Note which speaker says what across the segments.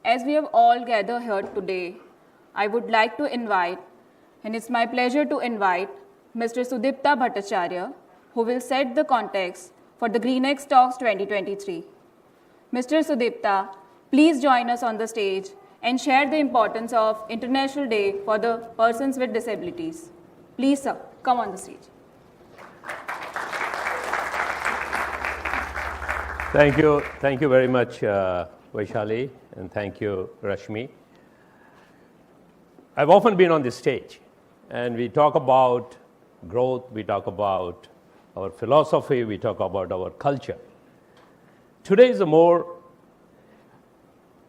Speaker 1: As we have all gathered here today, I would like to invite, and it's my pleasure to invite, Mr. Sudipta Bhattacharya, who will set the context for the GreenX Talks 2023. Mr. Sudipta, please join us on the stage and share the importance of International Day for the Persons with Disabilities. Please, sir, come on the stage.
Speaker 2: Thank you very much, Vaishali, and thank you, Rashmi. I've often been on this stage, and we talk about growth, we talk about our philosophy, we talk about our culture. Today is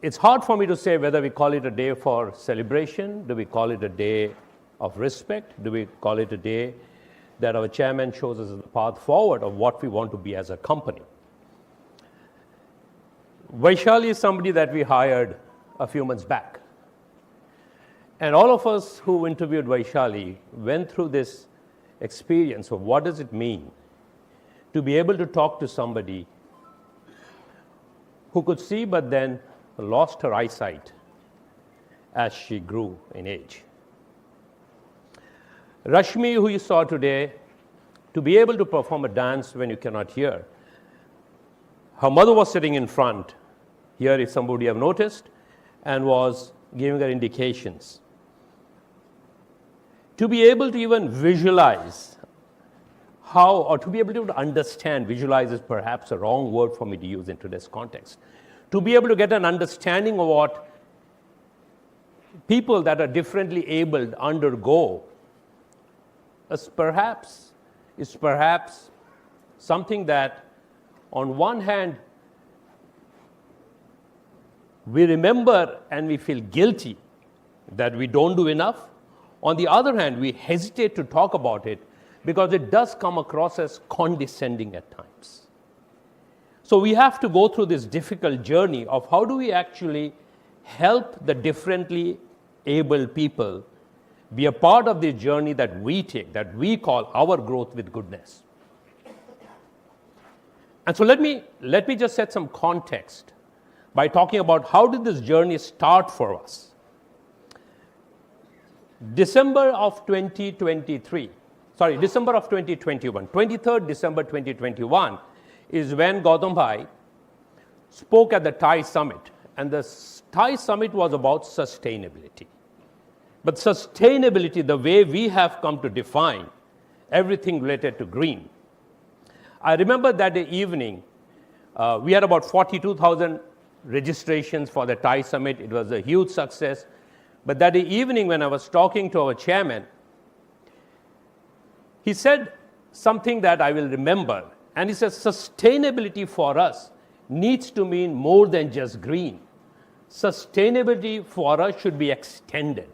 Speaker 2: it's hard for me to say whether we call it a day for celebration, do we call it a day of respect, do we call it a day that our chairman shows us the path forward of what we want to be as a company. Vaishali is somebody that we hired a few months back. And all of us who interviewed Vaishali went through this experience of what does it mean to be able to talk to somebody who could see but then lost her eyesight as she grew in age. Rashmi, who you saw today, to be able to perform a dance when you cannot hear. Her mother was sitting in front, here if somebody have noticed, and was giving her indications. To be able to even visualize how, or to be able to understand, visualize is perhaps a wrong word for me to use in today's context. To be able to get an understanding of what people that are differently abled undergo is perhaps something that on one hand we remember and we feel guilty that we don't do enough. On the other hand, we hesitate to talk about it because it does come across as condescending at times. So we have to go through this difficult journey of how do we actually help the differently abled people be a part of the journey that we take, that we call our growth with goodness. And so let me just set some context by talking about how did this journey start for us. December of 2021, 23rd December 2021 is when Gautam Bhai spoke at the Thai Summit. And the Thai Summit was about sustainability. But sustainability, the way we have come to define everything related to green. I remember that evening, we had about 42,000 registrations for the Thai Summit. It was a huge success. But that evening when I was talking to our chairman, he said something that I will remember. And he says, sustainability for us needs to mean more than just green. Sustainability for us should be extended.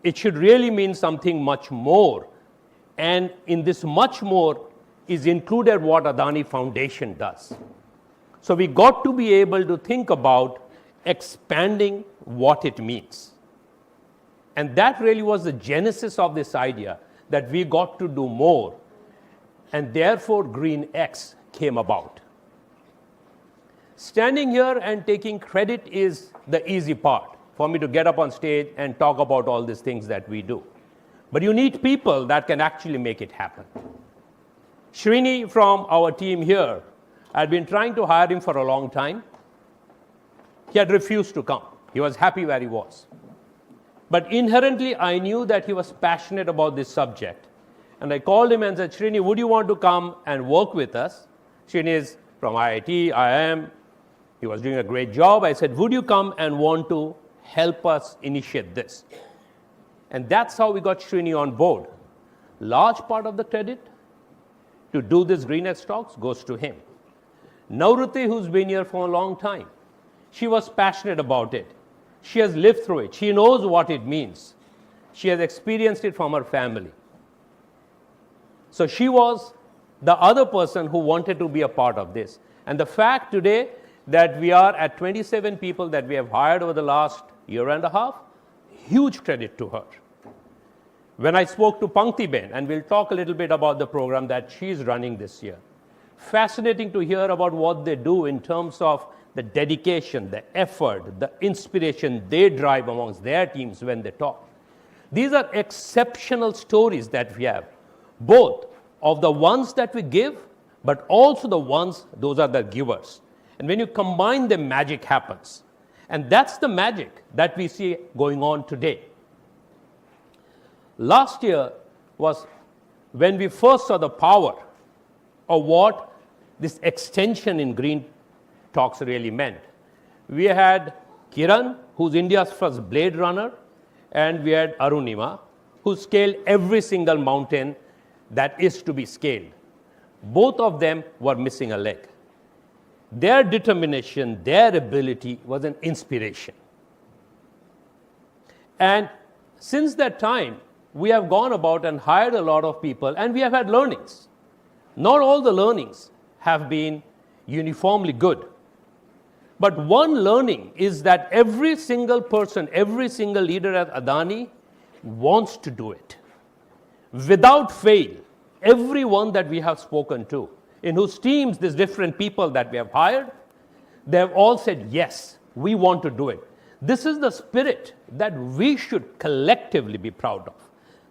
Speaker 2: It should really mean something much more. And in this much more is included what Adani Foundation does. So we got to be able to think about expanding what it means. And that really was the genesis of this idea that we got to do more. And therefore, GreenX came about. Standing here and taking credit is the easy part for me to get up on stage and talk about all these things that we do. But you need people that can actually make it happen. Srini from our team here, I'd been trying to hire him for a long time. He had refused to come. He was happy where he was. But inherently, I knew that he was passionate about this subject. And I called him and said, Srini, would you want to come and work with us? Srini is from IIT, IIM. He was doing a great job. I said, would you come and want to help us initiate this? And that's how we got Srini on board. Large part of the credit to do this GreenX Talks goes to him. Navruti, who's been here for a long time, she was passionate about it. She has lived through it. She knows what it means. She has experienced it from her family. So she was the other person who wanted to be a part of this. And the fact today that we are at 27 people that we have hired over the last year and a half, huge credit to her. When I spoke to Pankti Ben, and we'll talk a little bit about the program that she's running this year, fascinating to hear about what they do in terms of the dedication, the effort, the inspiration they drive amongst their teams when they talk. These are exceptional stories that we have, both of the ones that we give, but also the ones, those are the givers. And when you combine them, magic happens. And that's the magic that we see going on today. Last year was when we first saw the power of what this extension in green talks really meant. We had Kiran, who's India's first blade runner, and we had Arunima, who scaled every single mountain that is to be scaled. Both of them were missing a leg. Their determination, their ability was an inspiration. And since that time, we have gone about and hired a lot of people, and we have had learnings. Not all the learnings have been uniformly good. But one learning is that every single person, every single leader at Adani wants to do it. Without fail, everyone that we have spoken to, in whose teams these different people that we have hired, they have all said, yes, we want to do it. This is the spirit that we should collectively be proud of.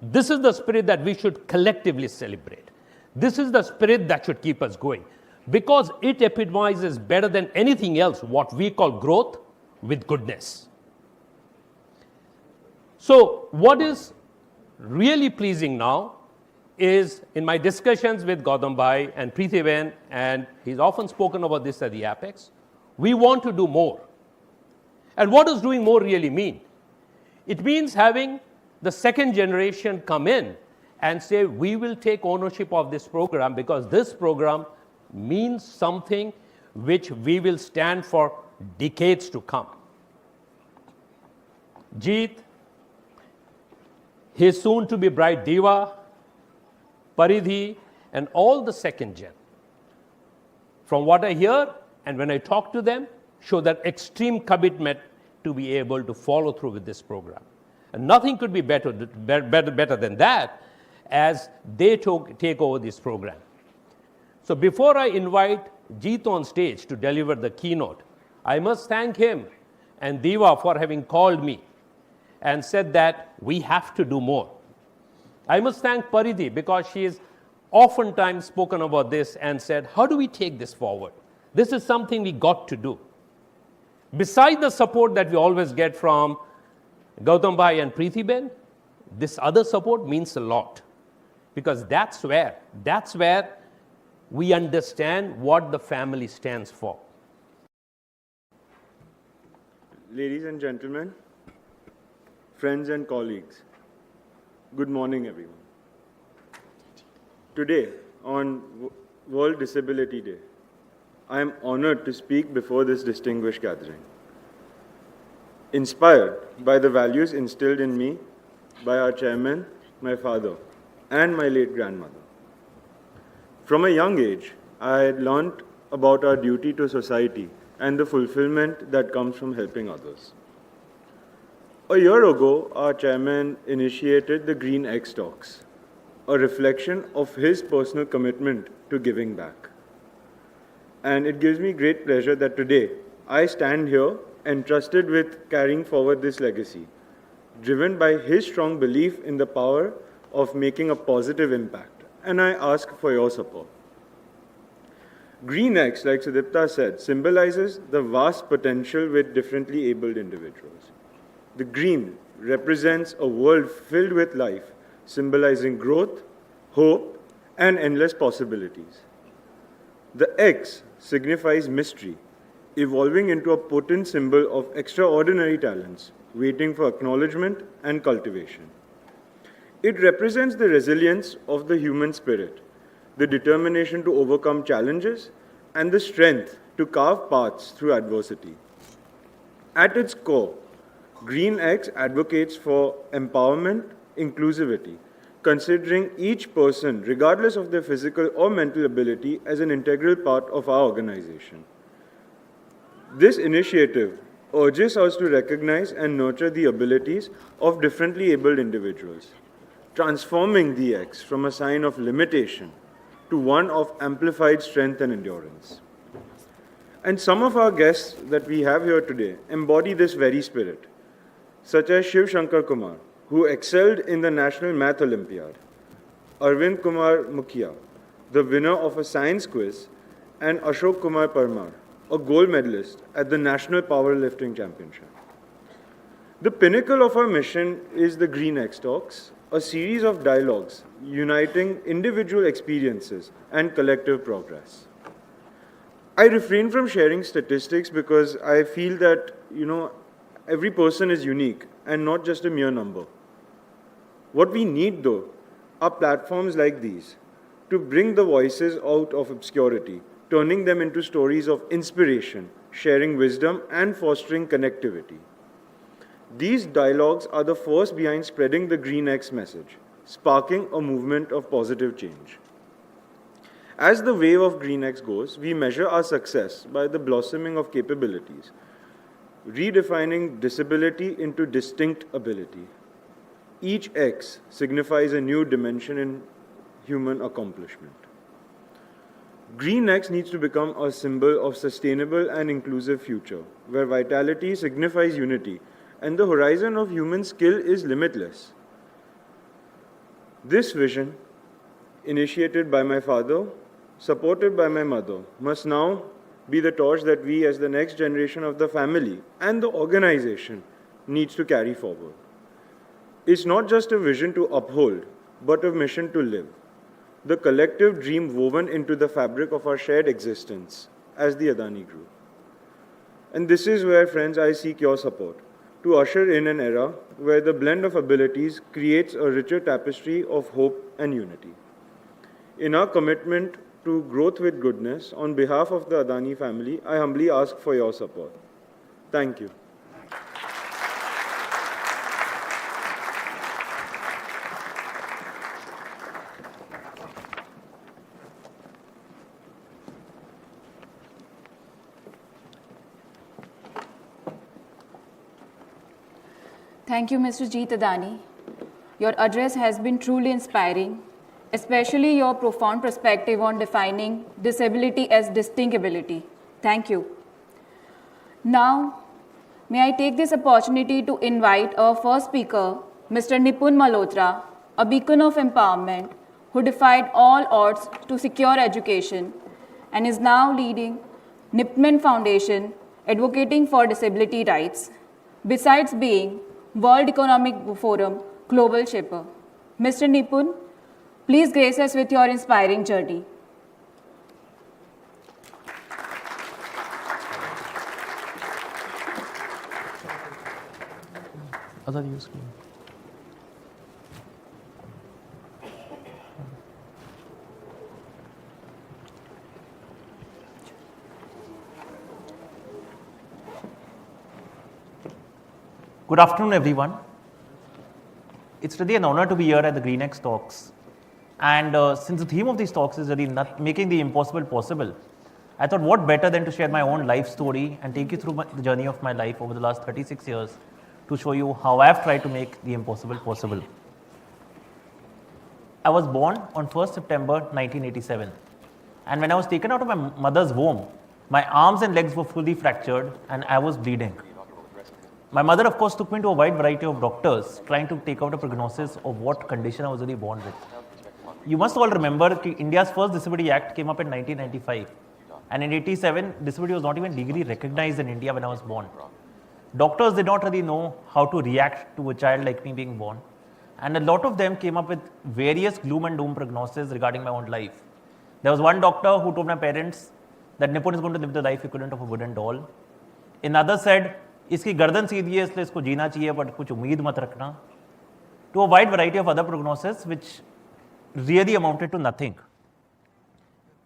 Speaker 2: This is the spirit that we should collectively celebrate. This is the spirit that should keep us going, because it epitomizes better than anything else what we call growth with goodness. So what is really pleasing now is, in my discussions with Gautam Bhai and Preeti Ben, and he's often spoken about this at the Apex, we want to do more. And what does doing more really mean? It means having the second generation come in and say, we will take ownership of this program because this program means something which we will stand for decades to come. Jeet, his soon-to-be bride Diva, Paridhi, and all the second gen, from what I hear and when I talk to them, show that extreme commitment to be able to follow through with this program. And nothing could be better than that as they take over this program. So before I invite Jeet on stage to deliver the keynote, I must thank him and Diva for having called me and said that we have to do more. I must thank Paridhi because she has oftentimes spoken about this and said, how do we take this forward? This is something we got to do. Besides the support that we always get from Gautam Bhai and Preeti Ben, this other support means a lot, because that's where we understand what the family stands for.
Speaker 3: Ladies and gentlemen, friends and colleagues, good morning, everyone. Today, on World Disability Day, I am honored to speak before this distinguished gathering. Inspired by the values instilled in me by our chairman, my father, and my late grandmother. From a young age, I had learned about our duty to society and the fulfillment that comes from helping others. A year ago, our chairman initiated the Green X Talks, a reflection of his personal commitment to giving back. And it gives me great pleasure that today I stand here entrusted with carrying forward this legacy, driven by his strong belief in the power of making a positive impact. And I ask for your support. Green X, like Sudipta said, symbolizes the vast potential with differently abled individuals. The green represents a world filled with life, symbolizing growth, hope, and endless possibilities. The X signifies mystery, evolving into a potent symbol of extraordinary talents, waiting for acknowledgement and cultivation. It represents the resilience of the human spirit, the determination to overcome challenges, and the strength to carve paths through adversity. At its core, Green X advocates for empowerment, inclusivity, considering each person, regardless of their physical or mental ability, as an integral part of our organization. This initiative urges us to recognize and nurture the abilities of differently abled individuals, transforming the X from a sign of limitation to one of amplified strength and endurance. And some of our guests that we have here today embody this very spirit, such as Shiv Shankar Kumar, who excelled in the National Math Olympiad, Arvind Kumar Mukhia, the winner of a science quiz, and Ashok Kumar Parmar, a gold medalist at the National Powerlifting Championship. The pinnacle of our mission is the Green X Talks, a series of dialogues uniting individual experiences and collective progress. I refrain from sharing statistics because I feel that, every person is unique and not just a mere number. What we need, though, are platforms like these to bring the voices out of obscurity, turning them into stories of inspiration, sharing wisdom, and fostering connectivity. These dialogues are the force behind spreading the Green X message, sparking a movement of positive change. As the wave of Green X goes, we measure our success by the blossoming of capabilities, redefining disability into distinct ability. Each X signifies a new dimension in human accomplishment. Green X needs to become a symbol of sustainable and inclusive future, where vitality signifies unity and the horizon of human skill is limitless. This vision, initiated by my father, supported by my mother, must now be the torch that we as the next generation of the family and the organization needs to carry forward. It's not just a vision to uphold, but a mission to live. The collective dream woven into the fabric of our shared existence as the Adani Group. And this is where, friends, I seek your support to usher in an era where the blend of abilities creates a richer tapestry of hope and unity. In our commitment to growth with goodness, on behalf of the Adani family, I humbly ask for your support. Thank you.
Speaker 1: Thank you, Mr. Jeet Adani. Your address has been truly inspiring, especially your profound perspective on defining disability as distinct ability. Thank you. Now, may I take this opportunity to invite our first speaker, Mr. Nipun Motra, a beacon of empowerment who defied all odds to secure education and is now leading Nipman Foundation advocating for disability rights, besides being World Economic Forum Global Shipper. Mr. Nipun, please grace us with your inspiring journey.
Speaker 4: Good afternoon, everyone. It's really an honor to be here at the Green X Talks. And since the theme of these talks is really making the impossible possible, I thought what better than to share my own life story and take you through the journey of my life over the last 36 years to show you how I've tried to make the impossible possible. I was born on 1st September 1987. And when I was taken out of my mother's womb, my arms and legs were fully fractured and I was bleeding. My mother, of course, took me to a wide variety of doctors trying to take out a prognosis of what condition I was really born with. You must all remember that India's first Disability Act came up in 1995. And in 87, disability was not even legally recognized in India when I was born. Doctors did not really know how to react to a child like me being born. And a lot of them came up with various gloom and doom prognoses regarding my own life. There was one doctor who told my parents that Nipun is going to live the life equivalent of a wooden doll. Another said, इसकी गर्दन सीधी है इसलिए इसको जीना चाहिए but कुछ उम्मीद मत रखना. To a wide variety of other prognoses which really amounted to nothing.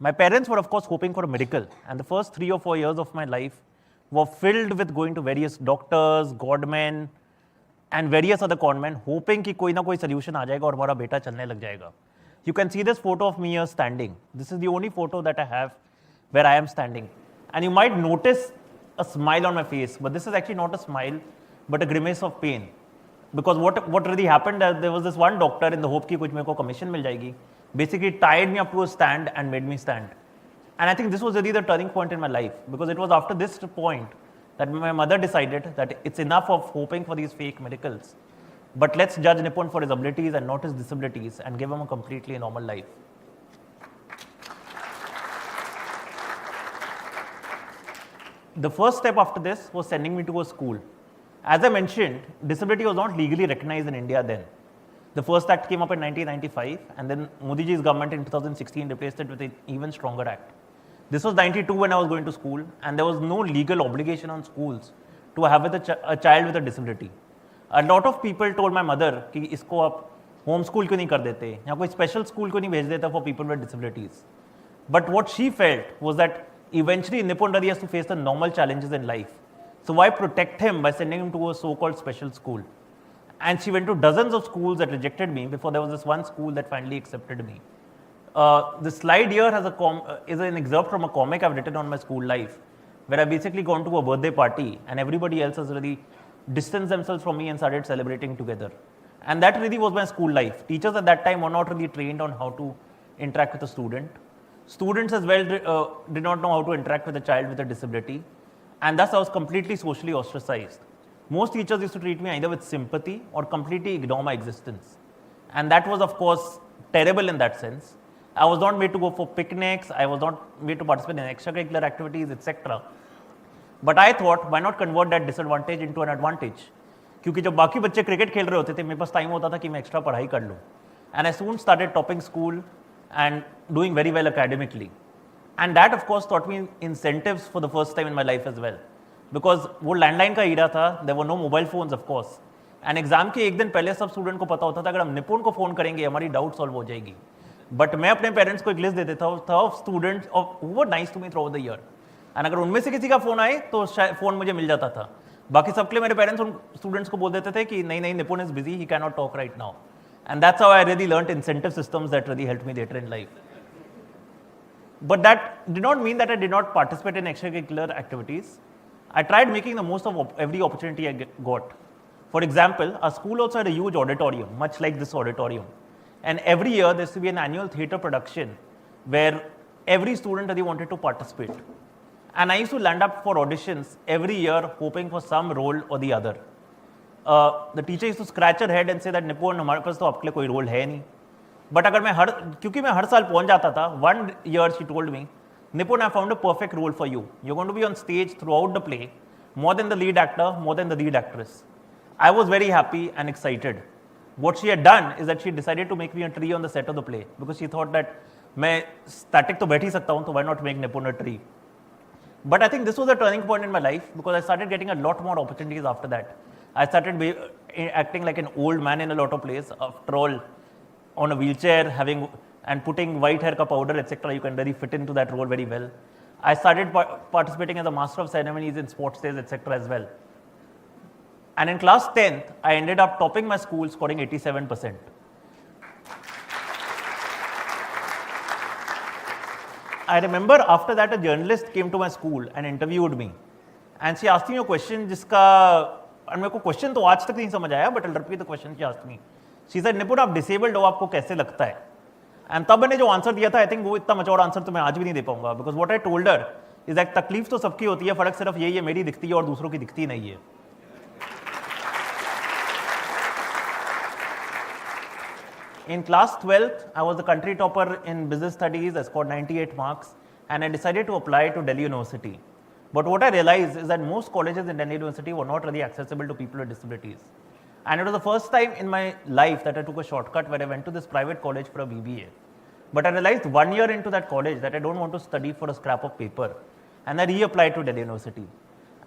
Speaker 4: My parents were of course hoping for a miracle, and the first 3 or 4 years of my life were filled with going to various doctors, godmen and various other conmen hoping कि कोई ना कोई solution आ जाएगा और हमारा बेटा चलने लग जाएगा. You can see this photo of me here standing. This is the only photo that I have where I am standing. And you might notice a smile on my face, but this is actually not a smile, but a grimace of pain. Because what really happened, there was this one doctor in the hope कि कुछ मेरे को commission मिल जाएगी, basically tied me up to a stand and made me stand. And I think this was really the turning point in my life, because it was after this point that my mother decided that it's enough of hoping for these fake miracles, but let's judge Nipun for his abilities and not his disabilities and give him a completely normal life. The first step after this was sending me to a school. As I mentioned, disability was not legally recognized in India then. The first act came up in 1995, and then Modi ji's government in 2016 replaced it with an even stronger act. This was 92 when I was going to school, and there was no legal obligation on schools to have with a child with a disability. A lot of people told my mother कि इसको आप home school क्यों नहीं कर देते, या कोई special school क्यों नहीं भेज देता for people with disabilities. But what she felt was that eventually Nipun Reddy has to face the normal challenges in life. So why protect him by sending him to a so-called special school? And she went to dozens of schools that rejected me before there was this one school that finally accepted me. The slide here has is an excerpt from a comic I've written on my school life, where I've basically gone to a birthday party and everybody else has really distanced themselves from me and started celebrating together. And that really was my school life. Teachers at that time were not really trained on how to interact with a student. Students as well did not know how to interact with a child with a disability. And thus I was completely socially ostracized. Most teachers used to treat me either with sympathy or completely ignore my existence. And that was, of course, terrible in that sense. I was not made to go for picnics, I was not made to participate in extracurricular activities, etc. But I thought, why not convert that disadvantage into an advantage? क्योंकि जब बाकी बच्चे cricket खेल रहे होते थे, मेरे पास time होता था कि मैं एक्स्ट्रा पढ़ाई कर लूँ. And I soon started topping school and doing very well academically. And that, of course, taught me incentives for the first time in my life as well. Because वो लैंडलाइन का ईरा था, there were no mobile phones, of course. And exam के एक दिन पहले सब student को पता होता था, अगर हम निपुण को फोन करेंगे हमारी डाउट सॉल्व हो जाएगी. बट मैं अपने पेरेंट्स को एक लिस्ट दे देता था of students of who were nice to me throughout the year. And अगर उनमें से किसी का फोन आए तो फोन मुझे मिल जाता था. बाकी सबके लिए मेरे पेरेंट्स उन स्टूडेंट्स को बोल देते थे कि नहीं नहीं निपुण is busy, he can not talk right now. And that's how I really learned incentive systems that really helped me later in life. But that did not mean that I did not participate in extracurricular activities. I tried making the most of every opportunity I got. For example, our school also had a huge auditorium, much like this auditorium. And every year there used to be an annual theatre production where every student really wanted to participate. And I used to land up for auditions every year hoping for some role or the other. The teacher used to scratch her head and say that Nipun, हमारे पास तो आपके लिए कोई role है नहीं. But अगर मैं क्योंकि मैं हर साल पहुंच जाता था, one year she told me, Nipun, I found a perfect role for you. You're going to be on stage throughout the play, more than the lead actor, more than the lead actress. I was very happy and excited. What she had done is that she decided to make me a tree on the set of the play because she thought that मैं static तो बैठ ही सकता हूँ, तो why not make Nipun a tree? But I think this was a turning point in my life because I started getting a lot more opportunities after that. I started acting like an old man in a lot of plays. After all, on a wheelchair, and putting white hair ka powder, etc., you can really fit into that role very well. I started participating as a master of ceremonies in sports days, etc., as well. And in class 10th, I ended up topping my school, scoring 87%. I remember after that a journalist came to my school and interviewed me. And she asked me a question जिसका और मेरे को question तो आज तक नहीं समझ आया, but I'll repeat the question she asked me. She said, निपुण आप डिसेबल्ड हो, आपको कैसे लगता है? एंड तब मैंने जो आंसर दिया था, आई थिंक वो इतना मैच्योर आंसर तो मैं आज भी नहीं दे पाऊंगा, because what I told her is that तकलीफ तो सबकी होती है, फर्क सिर्फ यही है मेरी दिखती है और दूसरों की दिखती नहीं है. In class 12th, I was the country topper in business studies. I scored 98 marks and I decided to apply to Delhi University. But what I realized is that most colleges in Delhi University were not really accessible to people with disabilities. And it was the first time in my life that I took a shortcut where I went to this private college for a BBA. But I realized 1 year into that college that I don't want to study for a scrap of paper. And I reapplied to Delhi University.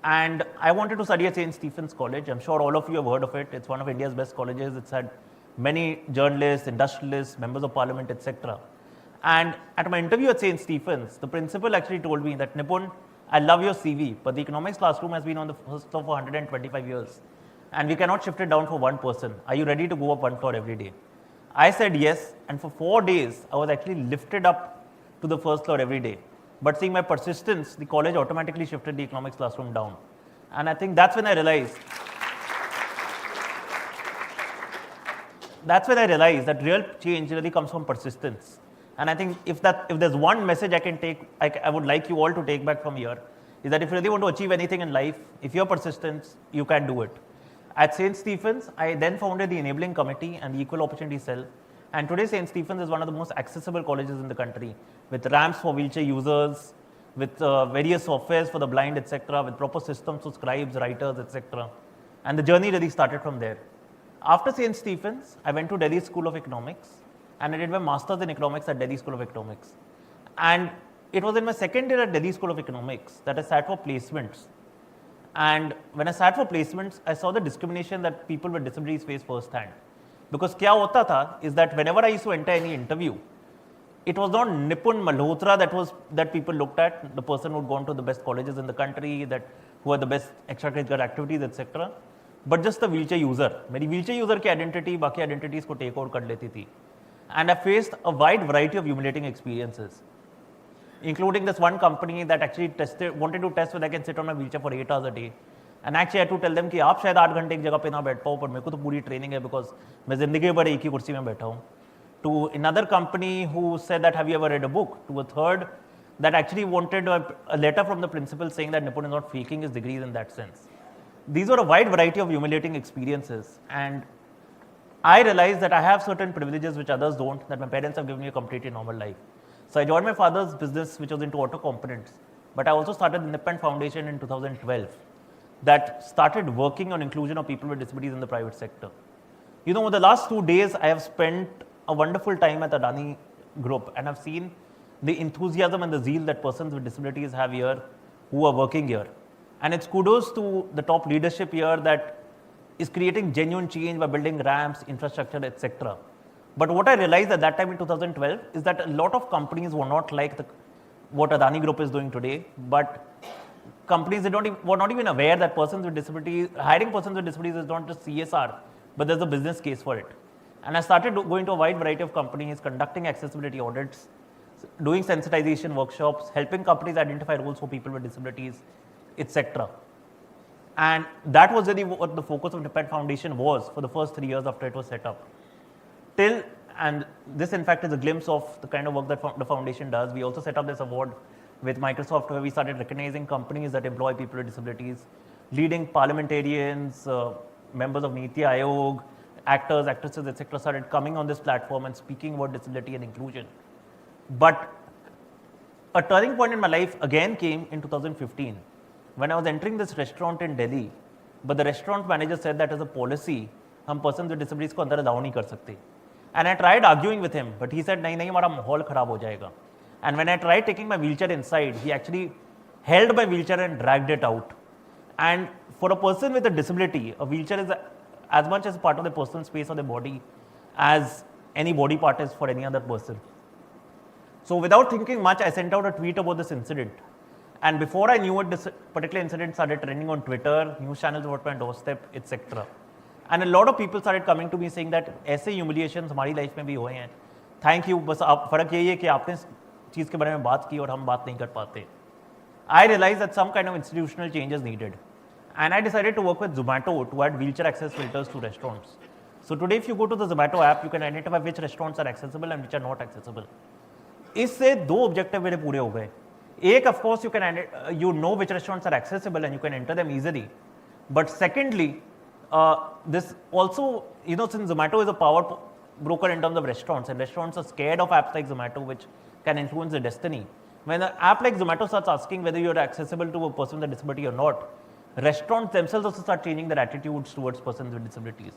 Speaker 4: And I wanted to study at St. Stephen's College. I'm sure all of you have heard of it. It's one of India's best colleges. It's had many journalists, industrialists, members of parliament, etc. And at my interview at St. Stephen's, the principal actually told me that, Nipun, I love your CV, but the economics classroom has been on the first floor for 125 years. And we cannot shift it down for one person. Are you ready to go up one floor every day? I said yes, and for 4 days, I was actually lifted up to the first floor every day. But seeing my persistence, the college automatically shifted the economics classroom down. And I think that's when I realized that real change really comes from persistence. And I think if there's one message I can take, I would like you all to take back from here, is that if you really want to achieve anything in life, if you're persistent, you can do it. At St. Stephen's, I then founded the Enabling Committee and the Equal Opportunity Cell. And today, St. Stephen's is one of the most accessible colleges in the country, with ramps for wheelchair users, with various softwares for the blind, etc., with proper systems for scribes, writers, etc. And the journey really started from there. After St. Stephen's, I went to Delhi School of Economics, and I did my master's in economics at Delhi School of Economics. And it was in my second year at Delhi School of Economics that I sat for placements. And when I sat for placements, I saw the discrimination that people with disabilities face firsthand. Because kya hota tha is that whenever I used to enter any interview, it was not Nipun Motra that people looked at, the person who had gone to the best colleges in the country, who had the best extracurricular activities, etc. But just the wheelchair user. My wheelchair user ki identity, बाकी identities को take over कर लेती थी. And I faced a wide variety of humiliating experiences, including this one company that actually wanted to test whether I can sit on my wheelchair for 8 hours a day. And actually I had to tell them कि आप शायद 8 घंटे एक जगह पे ना बैठ पाओ, पर मेरे को तो पूरी ट्रेनिंग है because मैं जिंदगी भर एक ही कुर्सी में बैठा हूँ. To another company who said that, have you ever read a book? To a third that actually wanted a letter from the principal saying that Nipun is not faking his degrees in that sense. These were a wide variety of humiliating experiences, and I realized that I have certain privileges which others don't, that my parents have given me a completely normal life. So I joined my father's business, which was into auto components, but I also started the Nipun Foundation in 2012 that started working on inclusion of people with disabilities in the private sector. You know, over the last 2 days, I have spent a wonderful time at Adani Group, and I've seen the enthusiasm and the zeal that persons with disabilities have here who are working here. And it's kudos to the top leadership here that is creating genuine change by building ramps, infrastructure, etc. But what I realized at that time in 2012 is that a lot of companies were not like what Adani Group is doing today, but companies were not even aware that persons with disabilities, hiring persons with disabilities is not just CSR, but there's a business case for it. And I started going to a wide variety of companies, conducting accessibility audits, doing sensitization workshops, helping companies identify roles for people with disabilities, etc. And that was really what the focus of the Nipun Foundation was for the first 3 years after it was set up. And this in fact is a glimpse of the kind of work that the foundation does. We also set up this award with Microsoft where we started recognizing companies that employ people with disabilities, leading parliamentarians, members of Niti Aayog, actors, actresses, etc. started coming on this platform and speaking about disability and inclusion. But a turning point in my life again came in 2015 when I was entering this restaurant in Delhi, but the restaurant manager said that as a policy, हम persons with disabilities को अंदर allow नहीं कर सकते. And I tried arguing with him, but he said, नहीं, हमारा माहौल खराब हो जाएगा. And when I tried taking my wheelchair inside, he actually held my wheelchair and dragged it out. And for a person with a disability, a wheelchair is as much as part of the personal space of the body as any body part is for any other person. So without thinking much, I sent out a tweet about this incident. And before I knew it, this particular incident started trending on Twitter, news channels were at my doorstep, etc. And a lot of people started coming to me saying that ऐसे humiliations हमारी life में भी हुए हैं. Thank you. बस फर्क यही है कि आपने चीज़ के बारे में बात की और हम बात नहीं कर पाते. I realized that some kind of institutional change is needed. And I decided to work with Zomato to add wheelchair access filters to restaurants. So today if you go to the Zomato app, you can identify which restaurants are accessible and which are not accessible. इससे 2 objectives मेरे पूरे हो गए. एक, of course, you know which restaurants are accessible and you can enter them easily. But secondly, this also, you know, since Zomato is a power broker in terms of restaurants, and restaurants are scared of apps like Zomato, which can influence their destiny. When an app like Zomato starts asking whether you're accessible to a person with a disability or not, restaurants themselves also start changing their attitudes towards persons with disabilities.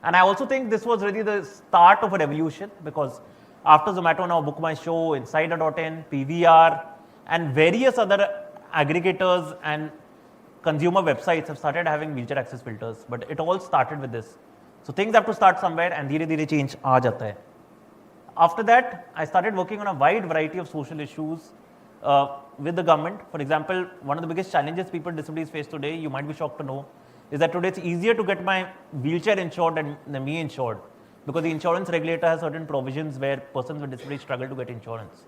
Speaker 4: And I also think this was really the start of a revolution, because after Zomato, now Book My Show, Insider.in, PVR, and various other aggregators and consumer websites have started having wheelchair access filters. But it all started with this. So things have to start somewhere, and धीरे-धीरे change आ जाता है. After that, I started working on a wide variety of social issues with the government. For example, one of the biggest challenges people with disabilities face today, you might be shocked to know, is that today it's easier to get my wheelchair insured than me insured, because the insurance regulator has certain provisions where persons with disabilities struggle to get insurance.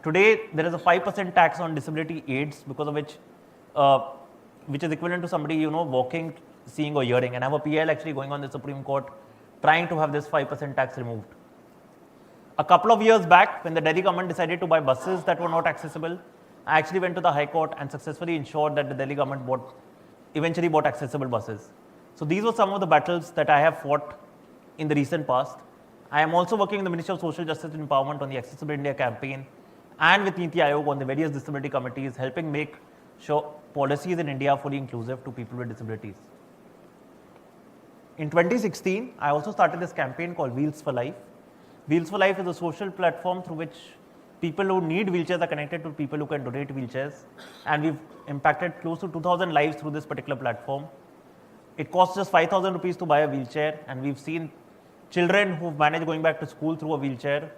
Speaker 4: Today, there is a 5% tax on disability aids, because of which is equivalent to somebody, you know, walking, seeing or hearing. And I have a PL actually going on the Supreme Court trying to have this 5% tax removed. A couple of years back, when the Delhi government decided to buy buses that were not accessible, I actually went to the High Court and successfully ensured that the Delhi government eventually bought accessible buses. So these were some of the battles that I have fought in the recent past. I am also working in the Ministry of Social Justice and Empowerment on the Accessible India campaign and with Niti Aayog on the various disability committees, helping make sure policies in India are fully inclusive to people with disabilities. In 2016, I also started this campaign called Wheels for Life. Wheels for Life is a social platform through which people who need wheelchairs are connected to people who can donate wheelchairs. And we've impacted close to 2,000 lives through this particular platform. It costs just 5,000 rupees to buy a wheelchair, and we've seen children who've managed going back to school through a wheelchair,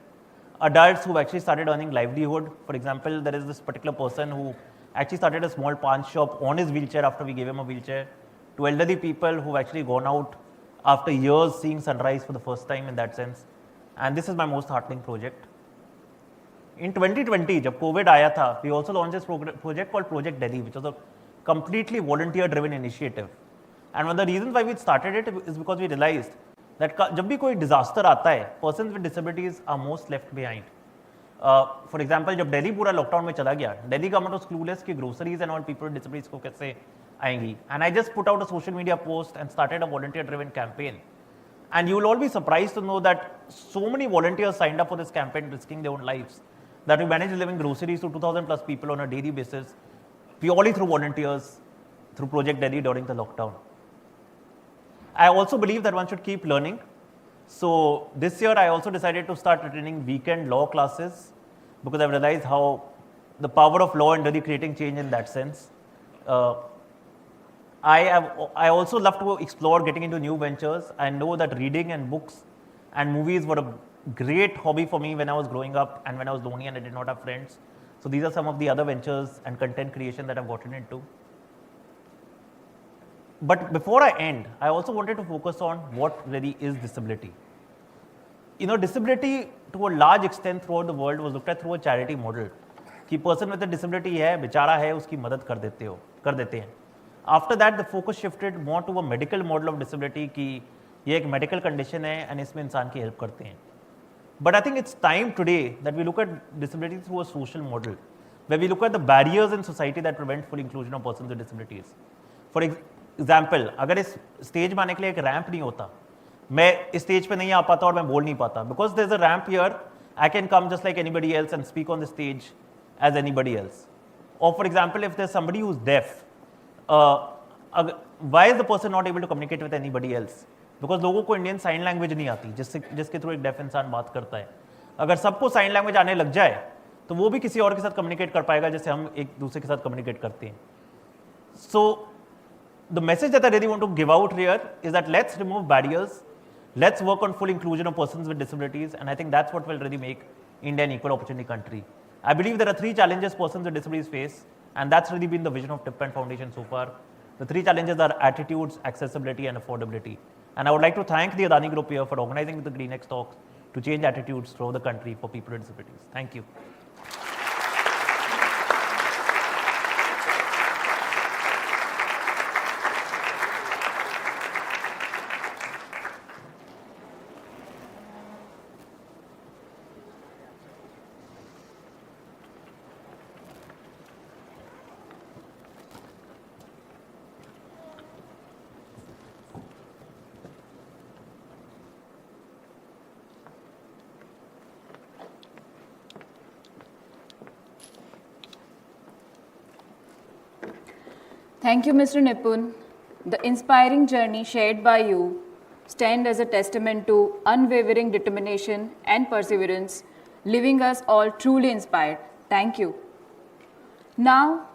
Speaker 4: adults who've actually started earning livelihood. For example, there is this particular person who actually started a small pawn shop on his wheelchair after we gave him a wheelchair, to elderly people who've actually gone out after years seeing sunrise for the first time in that sense. And this is my most heartening project. In 2020, जब COVID आया था, we also launched this project called Project Delhi, which was a completely volunteer-driven initiative. And one of the reasons why we started it is because we realized that जब भी कोई disaster आता है, persons with disabilities are most left behind. For example, जब दिल्ली पूरा lockdown में चला गया, Delhi government was clueless कि groceries and all people with disabilities को कैसे आएंगी. And I just put out a social media post and started a volunteer-driven campaign. And you will all be surprised to know that so many volunteers signed up for this campaign, risking their own lives, that we managed delivering groceries to 2,000 plus people on a daily basis, purely through volunteers, through Project Delhi during the lockdown. I also believe that one should keep learning. So this year, I also decided to start attending weekend law classes because I've realized how the power of law and really creating change in that sense. I also love to explore getting into new ventures. I know that reading and books and movies were a great hobby for me when I was growing up and when I was lonely and I did not have friends. So these are some of the other ventures and content creation that I've gotten into. But before I end, I also wanted to focus on what really is disability. You know, disability to a large extent throughout the world was looked at through a charity model. कि person with a disability है, बेचारा है, उसकी मदद कर देते हैं. After that, the focus shifted more to a medical model of disability कि ये एक medical condition है and इसमें इंसान की help करते हैं. But I think it's time today that we look at disability through a social model, where we look at the barriers in society that prevent full inclusion of persons with disabilities. For example, अगर इस stage में आने के लिए एक ramp नहीं होता, मैं इस stage पे नहीं आ पाता और मैं बोल नहीं पाता, because there's a ramp here, I can come just like anybody else and speak on the stage as anybody else. Or for example, if there's somebody who's deaf, why is the person not able to communicate with anybody else? Because लोगों को Indian sign language नहीं आती जिसके through एक def इंसान बात करता है. अगर सबको साइन लैंग्वेज आने लग जाए तो वो भी किसी और के साथ कम्युनिकेट कर पाएगा जैसे हम एक दूसरे के साथ कम्युनिकेट करते हैं. So the message that I really want to give out here is that let's remove barriers, let's work on full inclusion of persons with disabilities, and I think that's what will really make India an equal opportunity country. I believe there are 3 challenges persons with disabilities face, and that's really been the vision of Tip and Foundation so far. The 3 challenges are attitudes, accessibility, and affordability. And I would like to thank the Adani Group here for organizing the GreenX talks to change attitudes throughout the country for people with disabilities. Thank you.
Speaker 1: Thank you, Mr. Nipun. The inspiring journey shared by you stands as a testament to unwavering determination and perseverance, leaving us all truly inspired. Thank you. Now,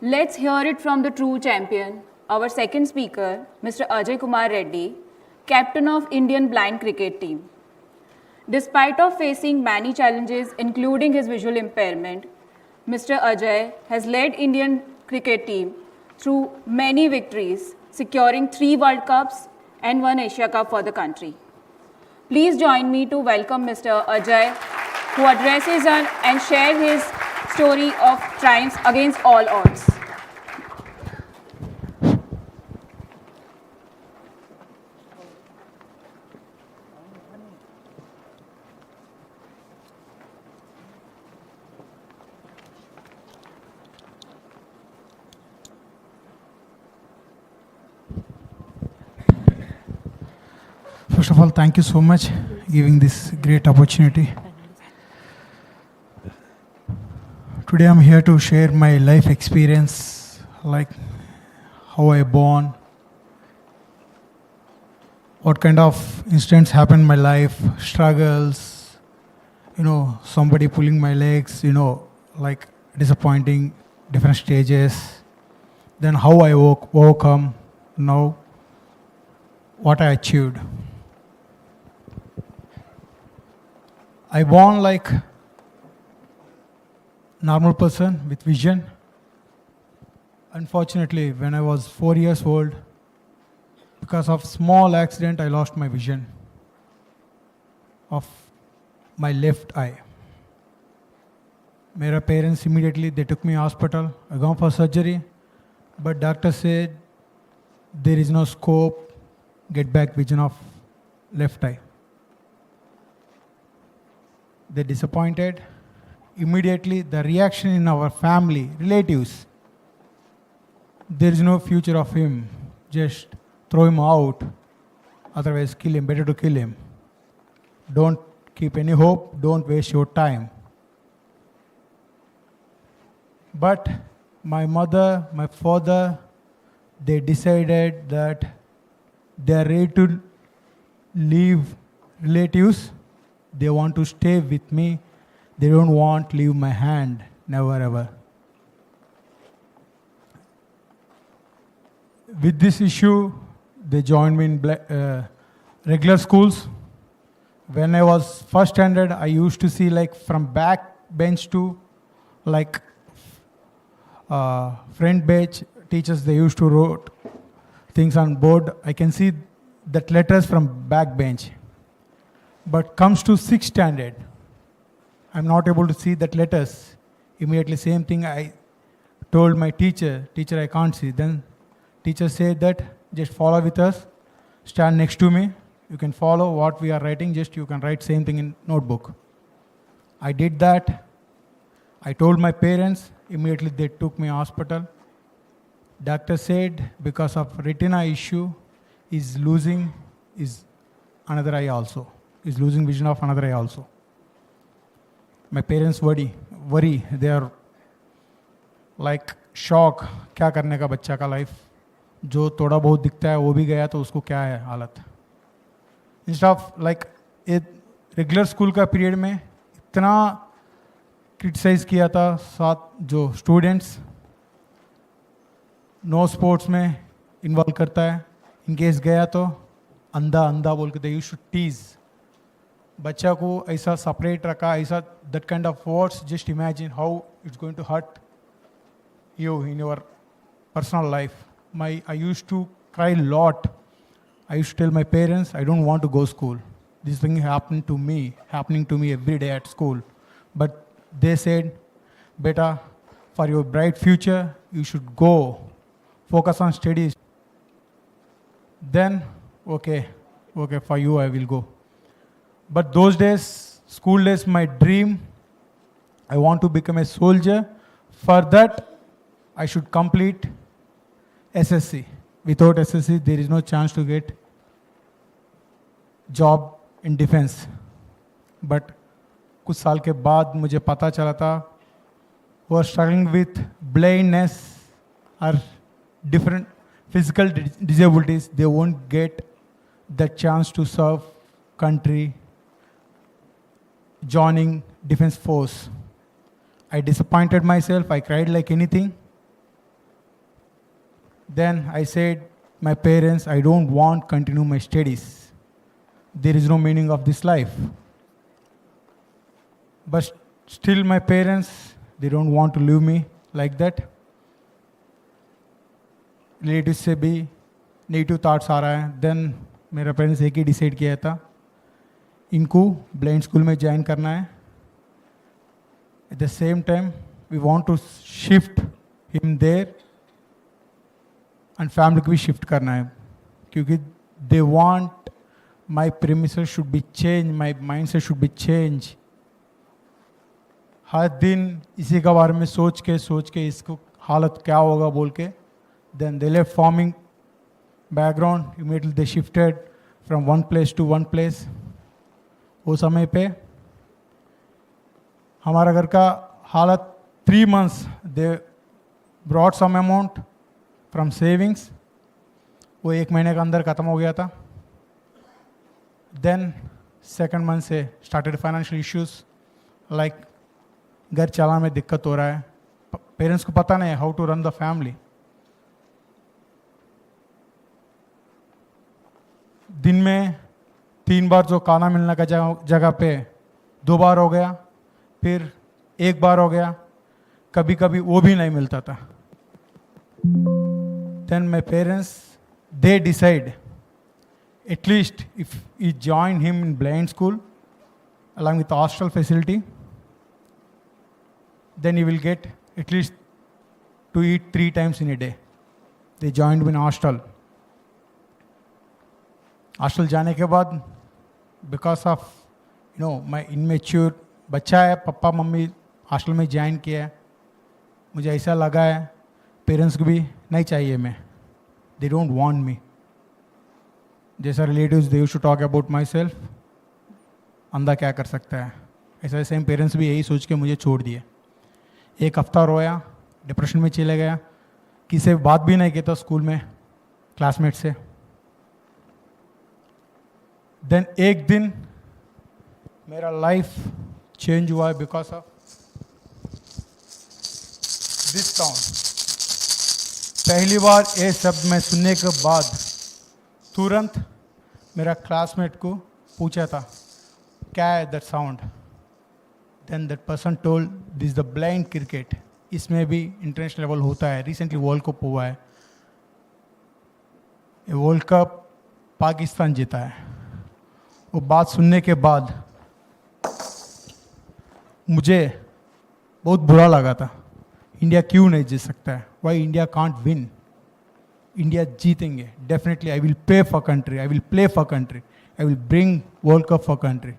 Speaker 1: let's hear it from the true champion, our second speaker, Mr. Ajay Kumar Reddy, captain of Indian blind cricket team. Despite of facing many challenges, including his visual impairment, Mr. Ajay has led Indian cricket team through many victories, securing 3 World Cups and 1 Asia Cup for the country. Please join me to welcome Mr. Ajay, who addresses us and share his story of triumphs against all odds.
Speaker 5: First of all, thank you so much giving this great opportunity. Today I'm here to share my life experience, like how I born, what kind of incidents happened in my life, struggles, somebody pulling my legs, like disappointing, different stages, then how I overcome, now what I achieved. I born like normal person with vision. Unfortunately, when I was 4 years old, because of small accident, I lost my vision of my left eye. My parents immediately, they took me hospital. I gone for surgery, but doctor said there is no scope, get back vision of left eye. They disappointed. Immediately, the reaction in our family, relatives, there is no future of him, just throw him out, otherwise kill him, better to kill him. Don't keep any hope, don't waste your time. But my mother, my father, they decided that they are ready to leave relatives. They want to stay with me. They don't want to leave my hand, never ever. With this issue, they joined me in regular schools. When I was first standard, I used to see like from back bench to like front bench. Teachers, they used to write things on board. I can see that letters from back bench. But comes to 6th standard, I'm not able to see that letters. Immediately same thing I told my teacher, I can't see. Then teacher said that just follow with us, stand next to me. You can follow what we are writing, just you can write same thing in notebook. I did that. I told my parents, immediately they took me hospital. Doctor said because of retina issue, is losing another eye also. Is losing vision of another eye also. My parents worry, they are like shock, क्या करने का बच्चा का life, जो थोड़ा बहुत दिखता है वो भी गया तो उसको क्या है हालत. Instead of like एक रेगुलर स्कूल का पीरियड में इतना क्रिटिसाइज किया था साथ जो स्टूडेंट्स नो स्पोर्ट्स में इन्वॉल्व करता है, इन केस गया तो अंधा बोल के दे यूज्ड टू टीज. बच्चा को ऐसा सेपरेट रखा, ऐसा that kind of words, just imagine how it's going to hurt you in your personal life. I used to cry a lot. I used to tell my parents, I don't want to go school. This thing happening to me every day at school. But they said, beta, for your bright future, you should go, focus on studies. Then, okay, for you I will go. But those days, school days, my dream, I want to become a soldier. For that, I should complete SSC. Without SSC, there is no chance to get job in defense. But कुछ साल के बाद मुझे पता चला था, who are struggling with blindness or different physical disabilities, they won't get the chance to serve country joining defense force. I disappointed myself, I cried like anything. Then I said, my parents, I don't want to continue my studies. There is no meaning of this life. But still my parents, they don't want to leave me like that. Relatives से भी negative thoughts आ रहा है. Then मेरा parents एक ही decide किया था, इनको blind school में ज्वाइन करना है. At the same time we want to shift him there and family को भी शिफ्ट करना है, क्योंकि they want my premises should be change, my mindset should be change. हर दिन इसी के बारे में सोच के इसको हालत क्या होगा बोल के. Then they left farming background, immediately they shifted from one place to one place. वो समय पे हमारा घर का हालत 3 months they brought some amount from savings. वो 1 महीने के अंदर ख़त्म हो गया था. Then second month से started financial issues like घर चलाने में दिक्कत हो रहा है. पेरेंट्स को पता नहीं है how to run the family. दिन में 3 बार जो खाना मिलने का जगह पे 2 बार हो गया, फिर 1 बार हो गया, कभी कभी वो भी नहीं मिलता था. Then my parents they decide at least if we join him in blind school along with hostel facility, then he will get at least to eat 3 times in a day. They joined me in hostel. Hostel जाने के बाद because of my immature बच्चा है, papa mummy hostel में join किया है, मुझे ऐसा लगा है पेरेंट्स को भी नहीं चाहिए मैं, दे डोंट वांट मी. जैसा relatives they used to talk about myself, अंधा क्या कर सकता है, ऐसा सेम पेरेंट्स भी यही सोच के मुझे छोड़ दिए. 1 हफ्ता रोया, डिप्रेशन में चले गया, किसी से बात भी नहीं किया स्कूल में क्लासमेट से. देन एक दिन मेरा लाइफ चेंज हुआ है बिकॉज ऑफ दिस साउंड. पहली बार ये शब्द मैं सुनने के बाद तुरंत मेरा क्लासमेट को पूछा था क्या है that sound. Then that person told this the blind cricket. इसमें भी इंटरनेशनल लेवल होता है, रिसेंटली वर्ल्ड कप हुआ है. ये वर्ल्ड कप पाकिस्तान जीता है. वो बात सुनने के बाद मुझे बहुत बुरा लगा था. इंडिया क्यों नहीं जीत सकता है, why India can't win. India जीतेंगे definitely. I will pay for country, I will play for country, I will bring world cup for country.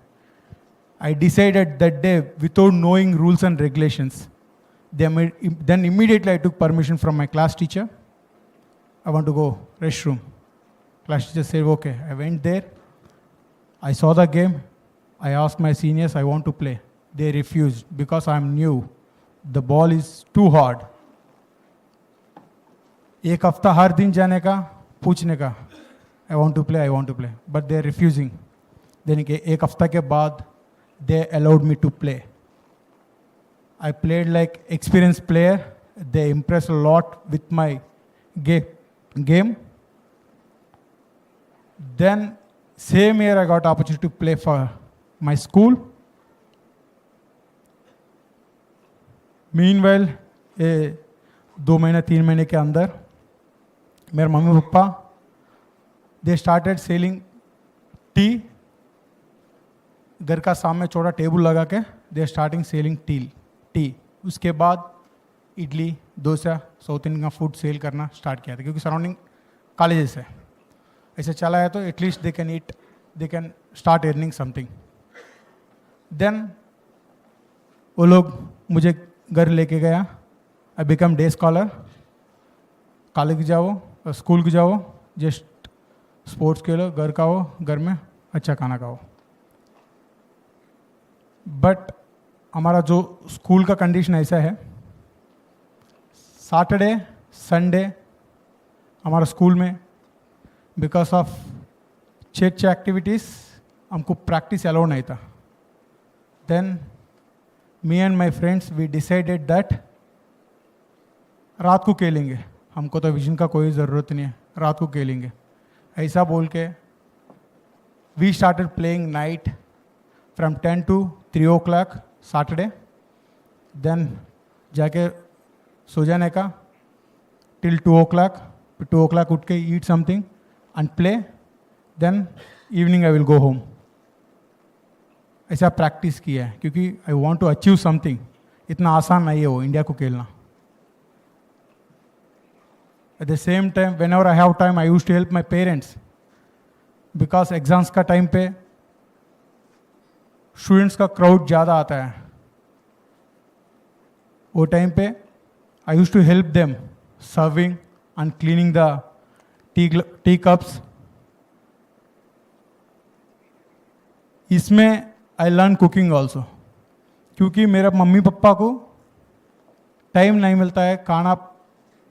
Speaker 5: I decided that day without knowing rules and regulations. Then immediately I took permission from my class teacher. I want to go restroom. Class teacher said, okay. I went there. I saw the game. I asked my seniors, I want to play. They refused because I am new. The ball is too hard. 1 हफ्ता हर दिन जाने का, पूछने का, I want to play, I want to play. But they are refusing. Then 1 हफ्ता के बाद they allowed me to play. I played like experienced player. They impressed a lot with my game. Then same year I got opportunity to play for my school. Meanwhile, 2 महीने 3 महीने के अंदर मेरे mummy papa they started selling tea. घर का सामने छोटा table लगा के दे स्टार्टिंग सेलिंग टी. उसके बाद इडली डोसा साउथ इंडियन का फूड सेल करना स्टार्ट किया था क्योंकि सराउंडिंग कॉलेजेस है. ऐसे चला है तो at least they can eat, they can start earning something. Then वो लोग मुझे घर लेके गया. I become day scholar. College जाओ, स्कूल के जाओ, जस्ट स्पोर्ट्स खेलो, घर का हो, घर में अच्छा खाना खाओ. बट हमारा जो स्कूल का कंडीशन ऐसा है, सैटरडे संडे हमारा स्कूल में बिकॉज ऑफ चर्च एक्टिविटीज़ हमको प्रैक्टिस अलाउ नहीं था. Then me and my friends we decided that रात को खेलेंगे, हमको तो विजन का कोई ज़रूरत नहीं है, रात को खेलेंगे. ऐसा बोल के we started playing night from 10 to 3 o'clock Saturday. Then जाके सो जाने का till 2 o'clock. 2 o'clock उठ के eat something and play. Then evening I will go home. ऐसा प्रैक्टिस किया है क्योंकि I want to achieve something. इतना आसान नहीं है वो इंडिया को खेलना. At the same time, whenever I have time, I used to help my parents because exams का टाइम पे स्टूडेंट्स का क्राउड ज़्यादा आता है. वो टाइम पे I use to help them serving and cleaning the tea cups. इसमें I learn cooking also, क्योंकि मेरे मम्मी पापा को टाइम नहीं मिलता है खाना